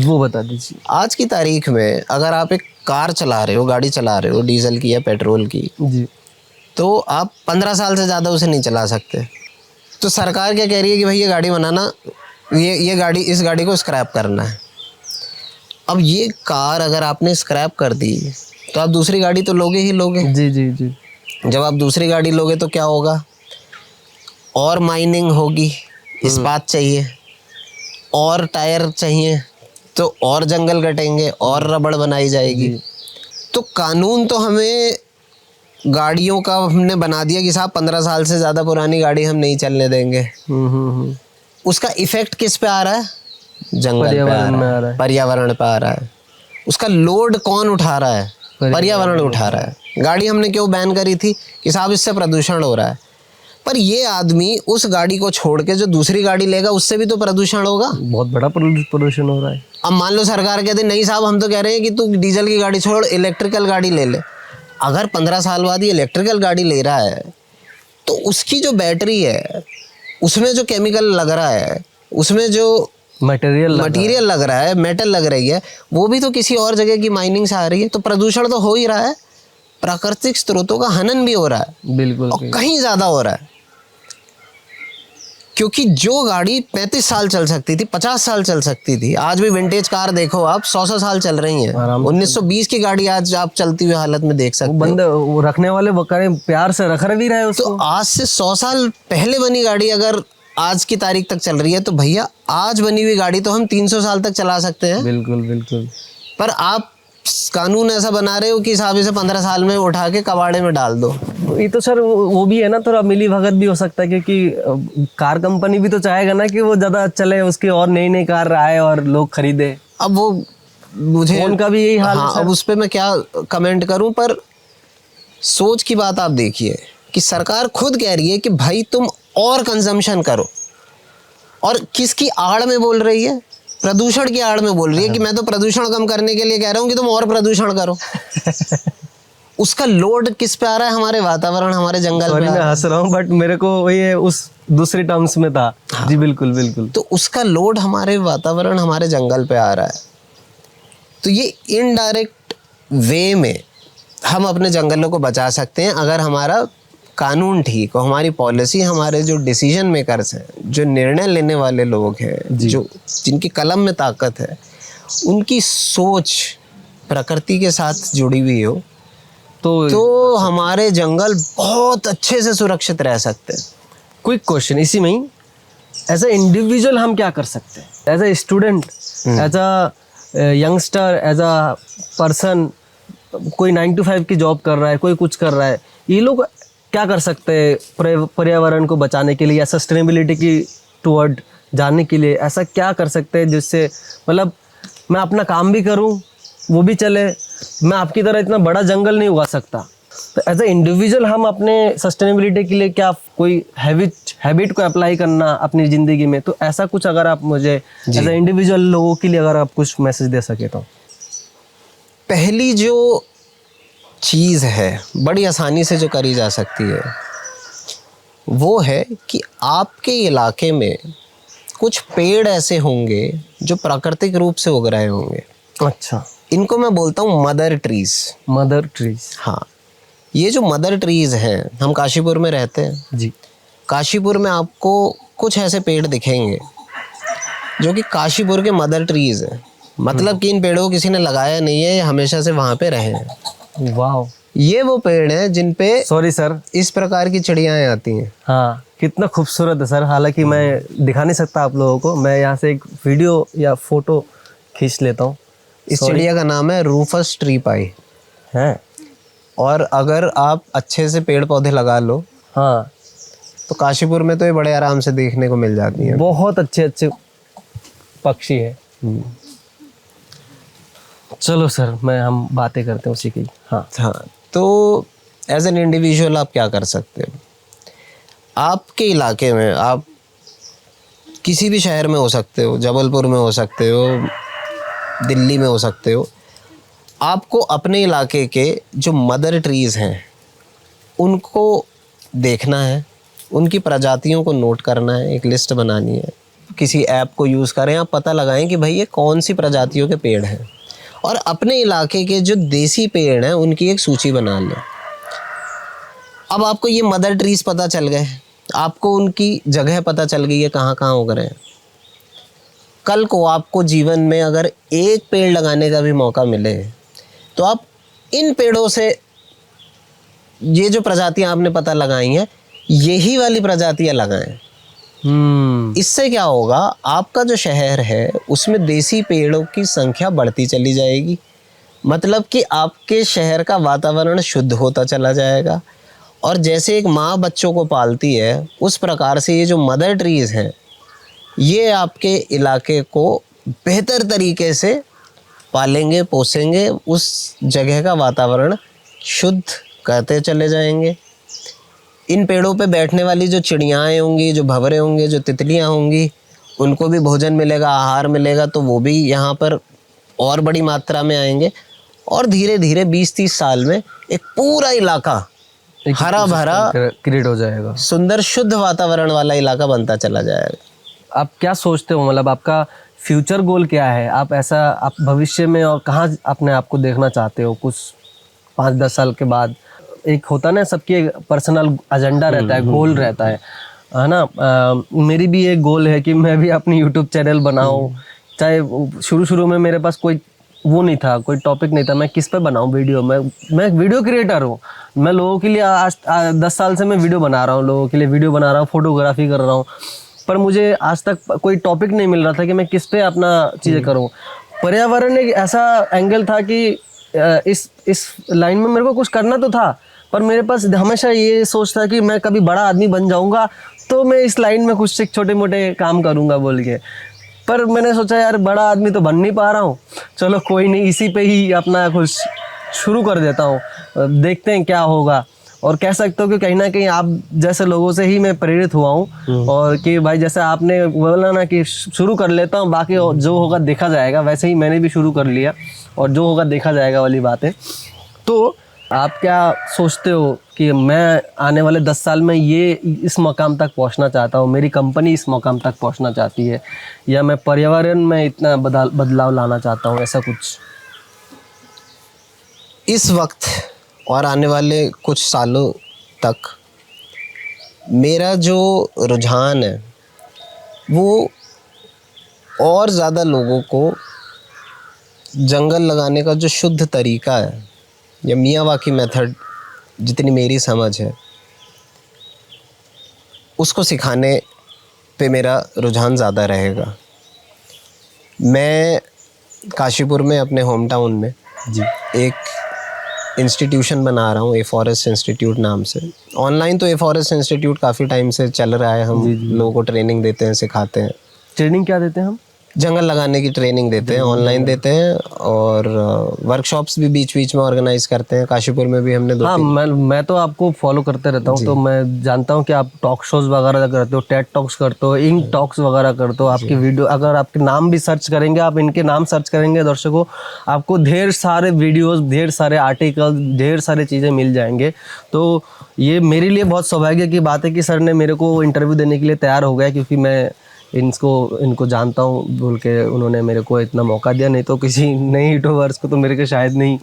वो बता दीजिए। आज की तारीख में अगर आप एक कार चला रहे हो, गाड़ी चला रहे हो, डीजल की या पेट्रोल की, जी, तो आप 15 साल से ज़्यादा उसे नहीं चला सकते। तो सरकार क्या कह रही है कि भाई ये गाड़ी बनाना, इस गाड़ी को स्क्रैप करना है। अब ये कार अगर आपने स्क्रैप कर दी तो आप दूसरी गाड़ी तो लोगे ही लोगे। जी जी जी। जब आप दूसरी गाड़ी लोगे तो क्या होगा, और माइनिंग होगी, इस्पात चाहिए, और टायर चाहिए, तो और जंगल कटेंगे, और रबड़ बनाई जाएगी। तो कानून तो हमें गाड़ियों का हमने बना दिया कि साहब 15 साल से ज़्यादा पुरानी गाड़ी हम नहीं चलने देंगे। उसका इफेक्ट किस पे आ रहा है, जंगल पे आ रहा है, पर्यावरण पे आ रहा है। उसका लोड कौन उठा रहा है, पर्यावरण उठा रहा है। गाड़ी हमने क्यों बैन करी थी कि साहब इससे प्रदूषण हो रहा है, पर ये आदमी उस गाड़ी को छोड़ के जो दूसरी गाड़ी लेगा उससे भी तो प्रदूषण होगा, बहुत बड़ा प्रदूषण हो रहा है। अब मान लो सरकार कहती नहीं साहब हम तो कह रहे हैं कि तू डीजल की गाड़ी छोड़, इलेक्ट्रिकल गाड़ी ले ले। अगर 15 साल बाद ये इलेक्ट्रिकल गाड़ी ले रहा है तो उसकी जो बैटरी है, उसमें जो केमिकल लग रहा है, उसमें जो मटेरियल लग रहा है, मेटल लग रही है, वो भी तो किसी और जगह की माइनिंग से आ रही है। तो प्रदूषण तो हो ही रहा है, प्राकृतिक स्रोतों का हनन भी हो रहा है। बिल्कुल, और कहीं ज़्यादा हो रहा है, क्योंकि जो गाड़ी 35 साल चल सकती थी, 50 साल चल सकती थी, आज भी विंटेज कार देखो आप 100 साल चल रही हैं। 1920 की गाड़ी आज आप चलती हुई हालत में देख सकते हो। वो रखने वाले बकरे प्यार से रख भी रहे उसको। तो आज से 100 साल पहले बनी गाड़ी अगर आज की तारीख तक चल रही है, तो भैया आज बनी हुई गाड़ी तो हम 300 साल तक चला सकते हैं। बिल्कुल बिल्कुल। पर आप कानून ऐसा बना रहे हो कि साहब इसे 15 साल में उठा के कबाड़े में डाल दो। ये तो सर वो भी है ना, थोड़ा मिली भगत भी हो सकता है, क्योंकि कार कंपनी भी तो चाहेगा ना कि वो ज़्यादा चले, उसकी और नई नई कार आए और लोग खरीदे। अब वो मुझे उनका भी यही हाल है। अब उस पर मैं क्या कमेंट करूं, पर सोच की बात आप देखिए कि सरकार खुद कह रही है कि भाई तुम और कंजम्पशन करो, और किसकी आड़ में बोल रही है, प्रदूषण की आड़ में बोल रही है कि मैं तो प्रदूषण कम करने के लिए कह रहा हूँ कि तुम और प्रदूषण करो। उसका लोड किस पे आ रहा है, हमारे वातावरण, हमारे जंगल पे। मैं हंस रहा हूँ बट मेरे को ये उस दूसरी टर्म्स में था। हाँ। जी बिल्कुल बिल्कुल। तो उसका लोड हमारे वातावरण, हमारे जंगल पे आ रहा है। तो ये इनडायरेक्ट वे में हम अपने जंगलों को बचा सकते हैं अगर हमारा कानून ठीक हो, हमारी पॉलिसी, हमारे जो डिसीजन मेकर्स हैं, जो निर्णय लेने वाले लोग हैं, जो जिनकी कलम में ताकत है, उनकी सोच प्रकृति के साथ जुड़ी हुई हो, तो हमारे जंगल बहुत अच्छे से सुरक्षित रह सकते हैं। क्विक क्वेश्चन इसी में ही, एज अ इंडिविजुअल हम क्या कर सकते हैं, as a student, as a youngster, as a person, कोई 9 to 5 की जॉब कर रहा है, कोई कुछ कर रहा है, ये लोग क्या कर सकते हैं पर्यावरण को बचाने के लिए या सस्टेनेबिलिटी की टुवर्ड जाने के लिए? ऐसा क्या कर सकते हैं जिससे मतलब मैं अपना काम भी करूं, वो भी चले, मैं आपकी तरह इतना बड़ा जंगल नहीं उगा सकता, तो एज ए इंडिविजुअल हम अपने सस्टेनेबिलिटी के लिए क्या कोई हैबिट को अप्लाई करना अपनी ज़िंदगी में, तो ऐसा कुछ अगर आप मुझे एज ए इंडिविजुअल लोगों के लिए अगर आप कुछ मैसेज दे सके तो। पहली जो चीज़ है बड़ी आसानी से जो करी जा सकती है वो है कि आपके इलाके में कुछ पेड़ ऐसे होंगे जो प्राकृतिक रूप से उग रहे होंगे। अच्छा, इनको मैं बोलता हूँ मदर ट्रीज। मदर ट्रीज, हाँ, ये जो मदर ट्रीज हैं, हम काशीपुर में रहते हैं जी। काशीपुर में आपको कुछ ऐसे पेड़ दिखेंगे जो कि काशीपुर के मदर ट्रीज हैं। मतलब कि इन पेड़ों को किसी ने लगाया नहीं है, ये हमेशा से वहाँ पे रहे हैं। वाह, ये वो पेड़ हैं जिन पे सॉरी सर इस प्रकार की चिड़ियाएँ आती हैं। हाँ, कितना खूबसूरत है सर। हालांकि मैं दिखा नहीं सकता आप लोगों को, मैं यहाँ से एक वीडियो या फोटो खींच लेता हूँ। इस चिड़िया का नाम है रूफस ट्री पाई है। और अगर आप अच्छे से पेड़ पौधे लगा लो, हाँ, तो काशीपुर में तो ये बड़े आराम से देखने को मिल जाती हैं। बहुत अच्छे अच्छे पक्षी है। चलो सर, हम बातें करते हैं उसी की। हाँ हाँ, तो एज एन इंडिविजुअल आप क्या कर सकते हो? आपके इलाके में आप किसी भी शहर में हो सकते हो, जबलपुर में हो सकते हो, दिल्ली में हो सकते हो। आपको अपने इलाके के जो मदर ट्रीज़ हैं उनको देखना है, उनकी प्रजातियों को नोट करना है, एक लिस्ट बनानी है। किसी ऐप को यूज़ करें, आप पता लगाएं कि भाई ये कौन सी प्रजातियों के पेड़ हैं, और अपने इलाके के जो देसी पेड़ हैं उनकी एक सूची बना लें। अब आपको ये मदर ट्रीज़ पता चल गए, आपको उनकी जगह पता चल गई है कहाँ कहाँ उग रहे हैं। कल को आपको जीवन में अगर एक पेड़ लगाने का भी मौका मिले तो आप इन पेड़ों से ये जो प्रजातियां आपने पता लगाई हैं यही वाली प्रजातियां लगाएं। इससे क्या होगा, आपका जो शहर है उसमें देसी पेड़ों की संख्या बढ़ती चली जाएगी। मतलब कि आपके शहर का वातावरण शुद्ध होता चला जाएगा। और जैसे एक माँ बच्चों को पालती है, उस प्रकार से ये जो मदर ट्रीज़ हैं ये आपके इलाके को बेहतर तरीके से पालेंगे, पोसेंगे, उस जगह का वातावरण शुद्ध करते चले जाएंगे। इन पेड़ों पे बैठने वाली जो चिड़ियाएँ होंगी, जो भंवरे होंगे, जो तितलियाँ होंगी, उनको भी भोजन मिलेगा, आहार मिलेगा, तो वो भी यहाँ पर और बड़ी मात्रा में आएंगे। और धीरे धीरे 20-30 साल में एक पूरा इलाका हरा भरा क्रिएट हो जाएगा, सुंदर शुद्ध वातावरण वाला इलाका बनता चला जाएगा। आप क्या सोचते हो, मतलब आपका फ्यूचर गोल क्या है? आप भविष्य में और कहाँ अपने आप को देखना चाहते हो कुछ 5-10 साल के बाद? एक होता है ना, सबकी पर्सनल एजेंडा रहता है, गोल रहता है ना। मेरी भी एक गोल है कि मैं भी अपनी यूट्यूब चैनल बनाऊं। चाहे शुरू में मेरे पास कोई वो नहीं था, कोई टॉपिक नहीं था, मैं किस पे बनाऊं वीडियो। मैं वीडियो क्रिएटर हूँ, मैं लोगों के लिए आज 10 साल से मैं वीडियो बना रहा हूँ, लोगों के लिए वीडियो बना रहा हूँ, फोटोग्राफी कर रहा हूँ। पर मुझे आज तक कोई टॉपिक नहीं मिल रहा था कि मैं किस पे अपना चीज़ें करूँ। पर्यावरण एक ऐसा एंगल था कि इस लाइन में मेरे को कुछ करना तो था, पर मेरे पास हमेशा ये सोच था कि मैं कभी बड़ा आदमी बन जाऊँगा तो मैं इस लाइन में कुछ छोटे मोटे काम करूँगा बोल के। पर मैंने सोचा यार बड़ा आदमी तो बन नहीं पा रहा हूँ, चलो कोई नहीं, इसी पे ही अपना कुछ शुरू कर देता हूँ, देखते हैं क्या होगा। और कह सकते हो कि कहीं ना कहीं आप जैसे लोगों से ही मैं प्रेरित हुआ हूँ। और कि भाई जैसे आपने बोला ना कि शुरू कर लेता हूँ, बाकी जो होगा देखा जाएगा, वैसे ही मैंने भी शुरू कर लिया और जो होगा देखा जाएगा वाली बात है। तो आप क्या सोचते हो कि मैं आने वाले 10 साल में ये इस मकाम तक पहुंचना चाहता हूँ, मेरी कंपनी इस मकाम तक पहुंचना चाहती है, या मैं पर्यावरण में इतना बदलाव लाना चाहता हूँ, ऐसा कुछ? इस वक्त और आने वाले कुछ सालों तक मेरा जो रुझान है वो और ज़्यादा लोगों को जंगल लगाने का जो शुद्ध तरीका है, या मियावाकी मेथड जितनी मेरी समझ है, उसको सिखाने पे मेरा रुझान ज़्यादा रहेगा। मैं काशीपुर में अपने होम टाउन में जी एक इंस्टीट्यूशन बना रहा हूँ, ए फॉरेस्ट इंस्टीट्यूट नाम से। ऑनलाइन तो ए फॉरेस्ट इंस्टीट्यूट काफ़ी टाइम से चल रहा है, हम लोगों को ट्रेनिंग देते हैं, सिखाते हैं। ट्रेनिंग क्या देते हैं हम? जंगल लगाने की ट्रेनिंग देते हैं, ऑनलाइन देते हैं, और वर्कशॉप्स भी बीच बीच में ऑर्गेनाइज करते हैं। काशीपुर में भी हमने 2-3। हाँ, मैं तो आपको फॉलो करते रहता हूँ, तो मैं जानता हूँ कि आप टॉक शोज वगैरह करते हो, टेड टॉक्स करते हो, इंक टॉक्स वगैरह करते हो। आपकी वीडियो, अगर आपके नाम भी सर्च करेंगे, आप इनके नाम सर्च करेंगे दर्शकों, आपको ढेर सारे वीडियोस, ढेर सारे आर्टिकल, ढेर सारी चीज़ें मिल जाएंगे। तो ये मेरे लिए बहुत सौभाग्य की बात है कि सर ने मेरे को इंटरव्यू देने के लिए तैयार हो गया, क्योंकि मैं इनको जानता हूँ बोल के उन्होंने मेरे को इतना मौका दिया। नहीं तो किसी नए यूट्यूबर्स को तो मेरे को शायद नहीं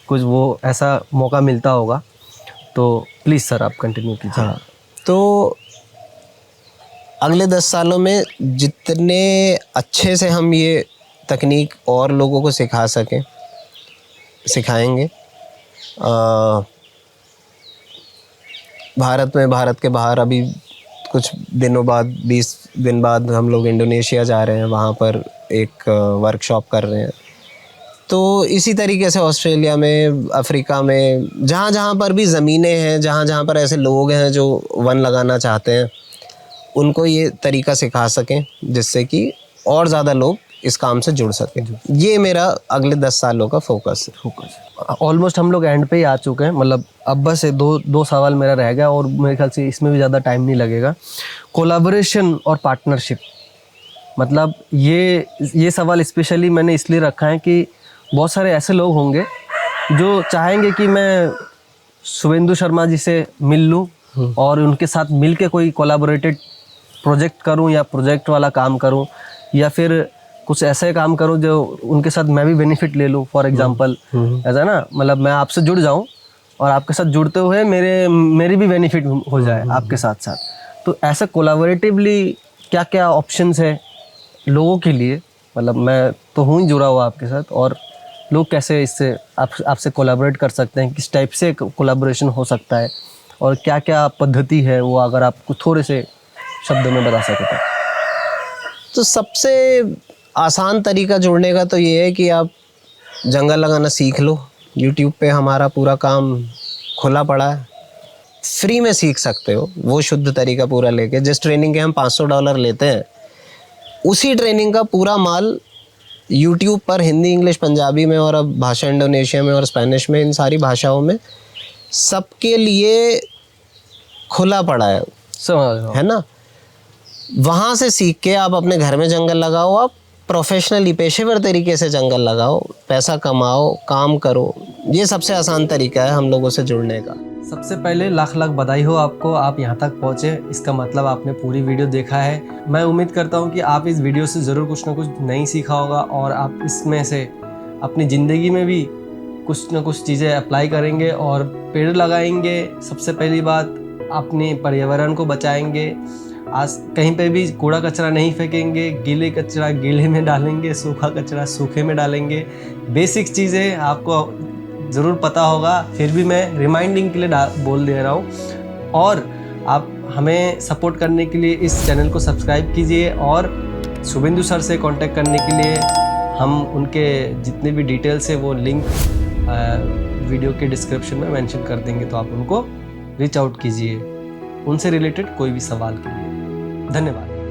कुछ वो ऐसा मौका मिलता होगा। तो प्लीज़ सर आप कंटिन्यू कीजिए। हाँ, तो अगले 10 सालों में जितने अच्छे से हम ये तकनीक और लोगों को सिखा सकें, सिखाएंगे। भारत में, भारत के बाहर अभी कुछ दिनों बाद, 20 दिन बाद हम लोग इंडोनेशिया जा रहे हैं, वहाँ पर एक वर्कशॉप कर रहे हैं। तो इसी तरीके से ऑस्ट्रेलिया में, अफ्रीका में, जहाँ जहाँ पर भी ज़मीनें हैं, जहाँ जहाँ पर ऐसे लोग हैं जो वन लगाना चाहते हैं, उनको ये तरीका सिखा सकें, जिससे कि और ज़्यादा लोग इस काम से जुड़ सकें। ये मेरा अगले 10 सालों का फोकस है। ऑलमोस्ट हम लोग एंड पे ही आ चुके हैं, मतलब अब बस दो सवाल मेरा रह गया, और मेरे ख्याल से इसमें भी ज़्यादा टाइम नहीं लगेगा। कोलैबोरेशन और पार्टनरशिप, मतलब ये सवाल स्पेशली मैंने इसलिए रखा है कि बहुत सारे ऐसे लोग होंगे जो चाहेंगे कि मैं शुभेंदु शर्मा जी से मिल लूँ और उनके साथ मिल के कोई कोलैबोरेटेड प्रोजेक्ट करूँ, या प्रोजेक्ट वाला काम करूँ, या फिर कुछ ऐसे काम करूँ जो उनके साथ मैं भी बेनिफिट ले लूँ। फॉर एग्जांपल ऐसा ना, मतलब मैं आपसे जुड़ जाऊँ और आपके साथ जुड़ते हुए मेरी भी बेनिफिट हो जाए आपके साथ साथ। तो ऐसे कोलैबोरेटिवली क्या क्या ऑप्शंस है लोगों के लिए? मतलब मैं तो हूँ ही जुड़ा हुआ आपके साथ, और लोग कैसे इससे आपसे कोलैबोरेट कर सकते हैं, किस टाइप से कोलैबोरेशन हो सकता है, और क्या क्या पद्धति है वो, अगर आप कुछ थोड़े से शब्दों में बता सकें तो सबसे आसान तरीका जुड़ने का तो ये है कि आप जंगल लगाना सीख लो। YouTube पे हमारा पूरा काम खुला पड़ा है, फ्री में सीख सकते हो, वो शुद्ध तरीका पूरा लेके। जिस ट्रेनिंग के हम $500 लेते हैं, उसी ट्रेनिंग का पूरा माल YouTube पर हिंदी, इंग्लिश, पंजाबी में, और अब भाषा इंडोनेशिया में और स्पेनिश में, इन सारी भाषाओं में सबके लिए खुला पड़ा है, है ना। वहाँ से सीख के आप अपने घर में जंगल लगाओ, आप प्रोफेशनली, पेशेवर तरीके से जंगल लगाओ, पैसा कमाओ, काम करो। ये सबसे आसान तरीका है हम लोगों से जुड़ने का। सबसे पहले लाख लाख बधाई हो आपको, आप यहाँ तक पहुँचे, इसका मतलब आपने पूरी वीडियो देखा है। मैं उम्मीद करता हूँ कि आप इस वीडियो से ज़रूर कुछ ना कुछ नहीं सीखा होगा, और आप इसमें से अपनी ज़िंदगी में भी कुछ ना कुछ चीज़ें अप्लाई करेंगे और पेड़ लगाएंगे। सबसे पहली बात, अपने पर्यावरण को बचाएंगे। आज कहीं पे भी कूड़ा कचरा नहीं फेंकेंगे, गीले कचरा गीले में डालेंगे, सूखा कचरा सूखे में डालेंगे। बेसिक चीज़ें आपको ज़रूर पता होगा, फिर भी मैं रिमाइंडिंग के लिए बोल दे रहा हूँ। और आप हमें सपोर्ट करने के लिए इस चैनल को सब्सक्राइब कीजिए, और शुभेंदु सर से कांटेक्ट करने के लिए हम उनके जितने भी डिटेल्स है वो लिंक वीडियो के डिस्क्रिप्शन में मेंशन कर देंगे, तो आप उनको रीच आउट कीजिए उनसे रिलेटेड कोई भी सवाल के लिए। धन्यवाद।